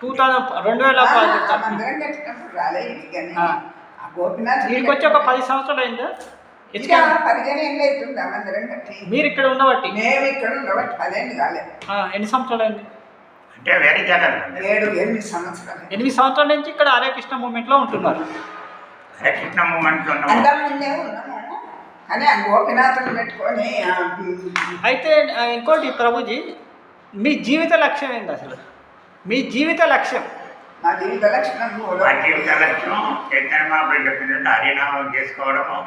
2000 వీళ్ళకి వచ్చి ఒక 10 సంవత్సరాలు అయిందా? మీరు ఇక్కడ ఉన్నబట్టి? మేము ఇక్కడ ఉన్నబట్టి 10 ఏళ్ళు కాలేదు. ఎన్ని సంవత్సరాలు అయింది? అంటే వేరే జాగాలు 7-8 సంవత్సరాలు. 8 సంవత్సరాల నుంచి ఇక్కడ హరే కృష్ణ మూమెంట్లో ఉంటున్నారు. హరే కృష్ణ మూమెంట్లో అంతకుముందే ఉన్నాము కానీ ఆ గోపినాథుని పెట్టుకొని. అయితే ఇంకోటి ప్రభుజీ, మీ జీవిత లక్ష్యం ఏంటి అసలు? మీ జీవిత లక్ష్యం నా జీవిత లక్షణం మా జీవిత లక్ష్యం చైతన్య మహాప్రభు చెప్పినట్టు హరినామం చేసుకోవడము.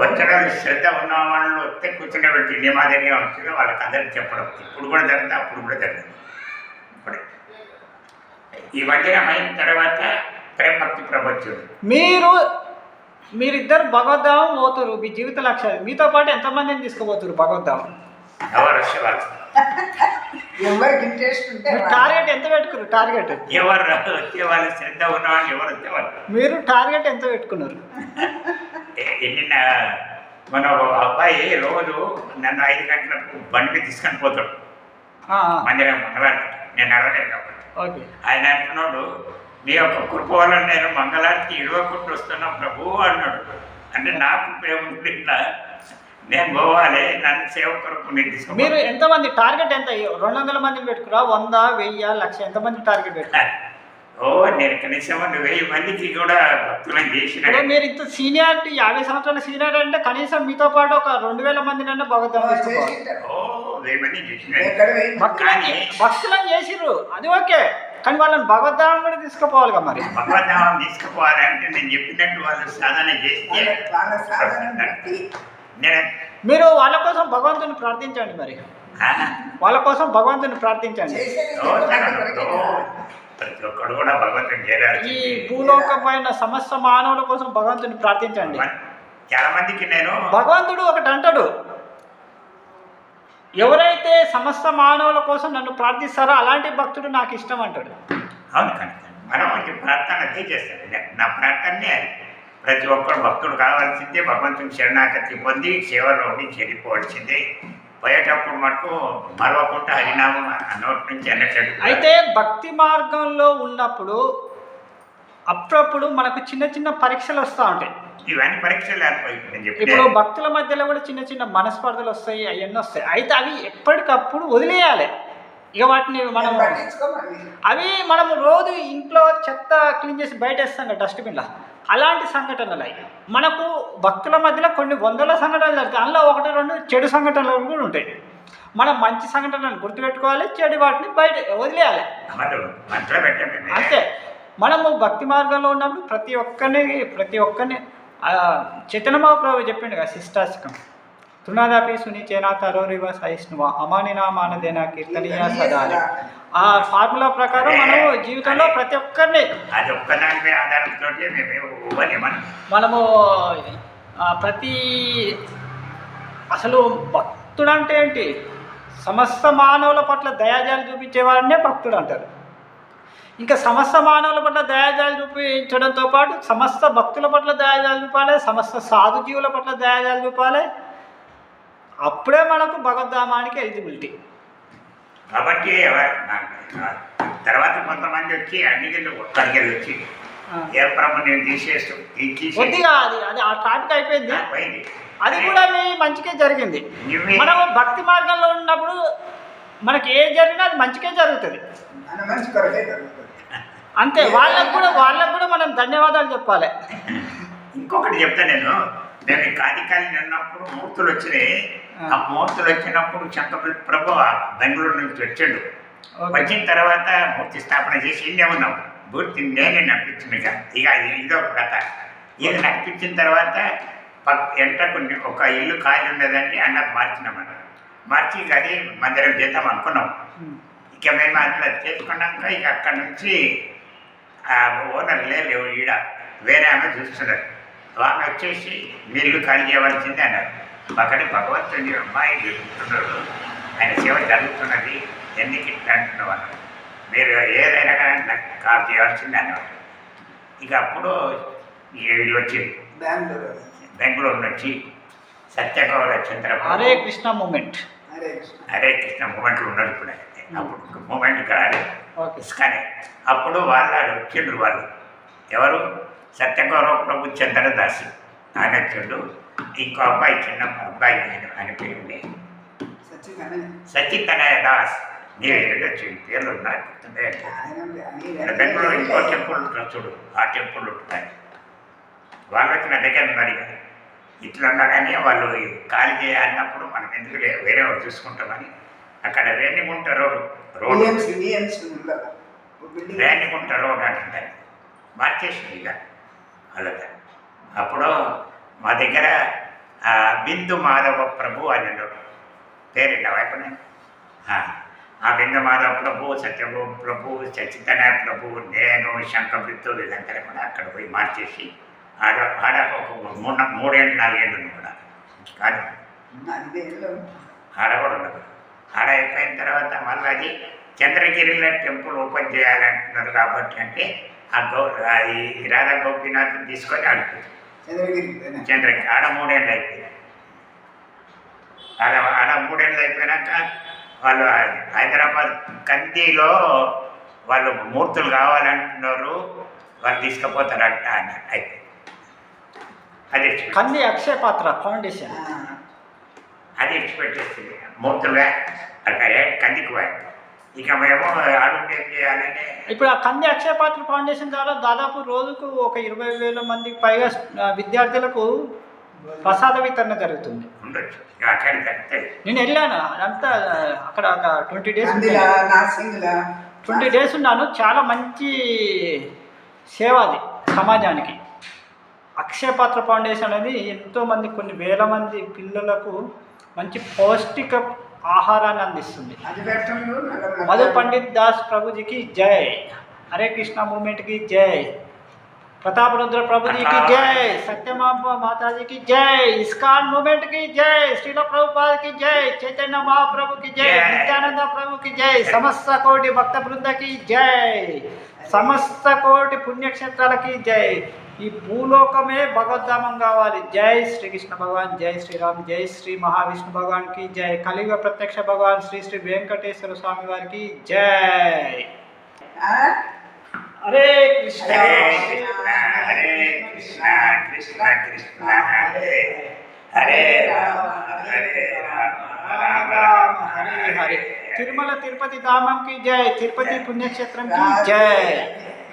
వచ్చిన శ్రద్ధ ఉన్న వాళ్ళు వస్తే కూర్చునేబెట్టి నిమాదిరిగా వచ్చిన వాళ్ళకి అందరికి చెప్పడం. ఇప్పుడు కూడా జరుగుతుంది, అప్పుడు కూడా జరుగుతుంది. ఇప్పుడే ఈ వచనం అయిన తర్వాత ప్రేమ భక్తి ప్రపంచం. మీరిద్దరు భగవద్ధామం పోతారు. మీ జీవిత లక్ష్యాలు మీతో పాటు ఎంతమందిని తీసుకుపోతారు భగవద్ధామం? ఎవరు వచ్చే వాళ్ళు, ఎవరికి ఇంట్రెస్ట్ ఉంటే టార్గెట్ ఎంత పెట్టుకున్నారు? టార్గెట్ ఎవరు వచ్చే వాళ్ళు, శ్రద్ధ ఉన్నవాళ్ళు ఎవరు వచ్చేవాళ్ళు. మీరు టార్గెట్ ఎంత పెట్టుకున్నారు? నిన్న మన అబ్బాయి రోజు నన్ను 5 గంటలకు బండి తీసుకొని పోతాడు మందిరం మంగళారతి. నేను నడవలేదు కాబట్టి ఓకే. ఆయన అంటున్నాడు, నీ యొక్క కృప వల్ల నేను మంగళారతి 20 వస్తున్నాను ప్రభు అన్నాడు. అంటే నాకు ప్రేమ ఉంటుందా, నేను పోవాలి, నన్ను సేవ కొరకు నేను మీరు ఎంతమంది టార్గెట్ ఎంత? 200 మందిని పెట్టుకురా, 100, 1000, 1,00,000 ఎంతమంది టార్గెట్ పెట్టుకున్నారు? నేను కనీసం 1000 మందికి కూడా భక్తులను చేసిన. మీరు ఇంత సీనియారిటీ, 50 సంవత్సరాల సీనియర్ అంటే కనీసం మీతో పాటు ఒక 2000 మందినన్నా భగవద్ధామం తీసుకోవాలి. 1000 మంది చేసిన భక్తులను చేసిర్రు, అది ఓకే, కానీ వాళ్ళని భగవద్ధామం కూడా తీసుకుపోవాలిగా. మరి భగవద్ధామం తీసుకుపోవాలంటే నేను చెప్పినట్టు వాళ్ళు సాధన చేస్తే మీరు వాళ్ళ కోసం భగవంతుని ప్రార్థించండి. మరి వాళ్ళ కోసం భగవంతుని ప్రార్థించండి. ప్రతి ఒక్కడు కూడా భగవంతుని చేరాలి. ఈ భూలోకమైన సమస్త మానవుల కోసం భగవంతుని ప్రార్థించండి. చాలా మందికి నేను భగవంతుడు ఒకటి అంటాడు, ఎవరైతే సమస్త మానవుల కోసం నన్ను ప్రార్థిస్తారో అలాంటి భక్తుడు నాకు ఇష్టం అంటాడు. అవును, కానీ మనం ప్రార్థన అదే చేస్తాను. నా ప్రార్థనే అది. ప్రతి ఒక్కరు భక్తుడు కావాల్సిందే, భగవంతుని శరణాగతి పొంది సేవలో ఉండి చెడిపోవాల్సిందే. పోయేటప్పుడు మటుకు మరవకుండా హరినామం నోటి నుంచి అన్నట్టు. అయితే భక్తి మార్గంలో ఉన్నప్పుడు అప్పుడప్పుడు మనకు చిన్న చిన్న పరీక్షలు వస్తూ ఉంటాయి. ఇవన్నీ పరీక్షలు ఇప్పుడు భక్తుల మధ్యలో కూడా చిన్న చిన్న మనస్పర్ధలు వస్తాయి, అవన్నీ వస్తాయి. అయితే అవి ఎప్పటికప్పుడు వదిలేయాలి. ఇక వాటిని మనం మనము రోజు ఇంట్లో చెత్త క్లీన్ చేసి బయట వేస్తాం కదా డస్ట్బిన్లో, అలాంటి సంఘటనలు అవి మనకు భక్తుల మధ్యలో కొన్ని 100 సంఘటనలు జరుగుతాయి. అందులో 1-2 చెడు సంఘటనలు కూడా ఉంటాయి. మనం మంచి సంఘటనలు గుర్తుపెట్టుకోవాలి, చెడు వాటిని బయట వదిలేయాలి. అంతే. మనము భక్తి మార్గంలో ఉన్నప్పుడు ప్రతి ఒక్కరిని చైతన్య మహాప్రభు చెప్పిండు కదా, శిష్టాశకం తృణాదాపి సునిచేనా తరోరివ సహిష్ణువ అమానినామానదేన కీర్తనీయ సదాని. ఆ ఫార్ములా ప్రకారం మనం జీవితంలో ప్రతి ఒక్కరిని మనము అసలు భక్తుడు అంటే ఏంటి? సమస్త మానవుల పట్ల దయాజాలు చూపించేవాడినే భక్తుడు అంటారు. ఇంకా సమస్త మానవుల పట్ల దయాజాలు చూపించడంతో పాటు సమస్త భక్తుల పట్ల దయాజాలు చూపాలి, సమస్త సాధు జీవుల పట్ల దయాజాలు చూపాలి. అప్పుడే మనకు భగవద్ధామానికి ఎలిజిబిలిటీ. కాబట్టి తర్వాత కొంతమంది వచ్చి అన్ని ఒక్కడికి వచ్చి ఏ ప్రభు నేను కొద్దిగా అది ఆ టాపిక్ అయిపోయింది. అది కూడా మీ మంచికే జరిగింది. మనము భక్తి మార్గంలో ఉన్నప్పుడు మనకి ఏది జరిగినా అది మంచికే జరుగుతుంది. అంతే. వాళ్ళకు కూడా మనం ధన్యవాదాలు చెప్పాలి. ఇంకొకటి చెప్తా, నేను కాదికాలి ఉన్నప్పుడు మూర్తులు వచ్చినాయి. ఆ మూర్తులు వచ్చినప్పుడు శంకర ప్రభు బెంగళూరు నుంచి వచ్చాడు. వచ్చిన తర్వాత మూర్తి స్థాపన చేసి ఇన్నే ఉన్నాం. మూర్తి నేనే నడిపించింది. ఇక ఇదొక కథ. ఇది నడిపించిన తర్వాత ఎంటకు ఒక ఇల్లు ఖాళీ ఉన్నదంటే అన్నకు మార్చినామన్న. మార్చి అది మందిరం చేద్దాం అనుకున్నాం. ఇక మేము అందులో చేసుకున్నాక ఇక అక్కడి నుంచి ఓనర్ లేవు, ఈడ వేరే ఆమె చూస్తున్నారు. ఆమె వచ్చేసి మీరు ఇల్లు ఖాళీ చేయవలసిందే అన్నారు. అక్కడి భగవంతుడి అమ్మాయి జరుగుతున్నాడు, ఆయన సేవ జరుగుతున్నది, ఎందుకు ఇట్లా అంటున్నావు అన్నారు. మీరు ఏదైనా కానీ నాకు కాల్ చేయవలసిందే అన్నమాట. ఇక అప్పుడు వీళ్ళు వచ్చింది బెంగళూరు నుంచి సత్యగౌర చంద్రబాబు హరే కృష్ణ మూమెంట్ ఉన్నారు. ఇప్పుడు అప్పుడు మూమెంట్ ఇక్కడ ఇసుకనే. అప్పుడు వాళ్ళు వచ్చిండ్రు. వాళ్ళు ఎవరు? సత్యగౌరవ ప్రభు చంద్రదాసి ఆయన వచ్చిండు. ఇంకో అబ్బాయి, చిన్న అబ్బాయి అని పేరుంది సచితనయ దాస్. నేను పేర్లు ఉన్నాయి. బెంగళూరు ఇంకో టెంపుల్ ఉంటుంది చూడు, ఆ టెంపుల్ ఉంటున్నాయి. వాళ్ళు వచ్చిన దగ్గర మరి ఇట్లా ఉన్నా కానీ వాళ్ళు ఖాళీ చేయాలన్నప్పుడు మనం ఎందుకు వేరే వాళ్ళు చూసుకుంటామని అక్కడ Renigunta road building Renigunta road అంటారు, మార్చేసింది ఇక అలాగే. అప్పుడు మా దగ్గర బిందు మాధవ ప్రభు అని పేరుండ వైపునే. ఆ బిందు మాధవ ప్రభు, సత్యభూ ప్రభు, సచితన ప్రభు, నేను శంఖబిత్తు వీళ్ళంతా కూడా అక్కడ పోయి మార్చేసి ఆడ ఒక 3 4 కూడా కాదు, ఆడ కూడా ఉండదు. ఆడ అయిపోయిన తర్వాత మళ్ళీ అది చంద్రగిరిలో టెంపుల్ ఓపెన్ చేయాలంటున్నారు కాబట్టి అంటే అది రాధా గోపీనాథ్ తీసుకొని ఆడుతుంది చంద్రగిరి. ఆడ 3 ఏళ్ళు అయిపోయింది. ఆడ 3 ఏళ్ళు అయిపోయినాక వాళ్ళు హైదరాబాద్ కందిలో వాళ్ళు మూర్తులు కావాలంటున్నారు, వాళ్ళు తీసుకుపోతారంట అని అయిపోయింది. అది కంది అక్షయ పాత్ర ఫౌండేషన్ అది ఇచ్చిపెట్టేస్తుంది మూర్తులుగా అక్కడ కందికి పోయారు. ఇక మేము ఆడుంటే ఏం చేయాలంటే ఇప్పుడు ఆ కంది అక్షయ పాత్ర ఫౌండేషన్ ద్వారా దాదాపు రోజుకు ఒక 20,000 మందికి పైగా విద్యార్థులకు ప్రసాద వితరణ జరుగుతుంది. ఉండొచ్చు అక్కడికి వస్తే నేను వెళ్ళాను, అదంతా అక్కడ ఒక 20 days నాసింగ్లా 20 days ఉన్నాను. చాలా మంచి సేవ అది సమాజానికి. అక్షయ పాత్ర ఫౌండేషన్ అనేది ఎంతోమంది కొన్ని వేల మంది పిల్లలకు మంచి పౌష్టిక ఆహారాన్ని అందిస్తుంది. మధు పండిత్ దాస్ ప్రభుజీకి జై, హరే కృష్ణ మూమెంట్కి జై, ప్రతాప్ रुद्र प्रभु जी की जय, सत्यमा माता जी की जय, इस्कॉन मूवमेंट की जय, श्रील प्रभुपाद की जय, चैतन्य महाप्रभु की जय, नित्यानंद प्रभु की जय, समस्त कोटि भक्त वृंद की जय, समस्त कोटि पुण्यक्षेत्राल की जय. ఈ భూలోకమే భగవద్ధామం కావాలి. జై శ్రీకృష్ణ భగవాన్, జై శ్రీరామ్, జై శ్రీ మహావిష్ణు భగవాన్కి జై, కలియుగ ప్రత్యక్ష భగవాన్ శ్రీ శ్రీ వెంకటేశ్వర స్వామి వారికి జై. హరే కృష్ణ హరే కృష్ణ కృష్ణ కృష్ణ హరే హరే రామ హరే రామ రామ రామ హరే హరే. తిరుమల తిరుపతి ధామం की जय, తిరుపతి పుణ్యక్షేత్రం की जय.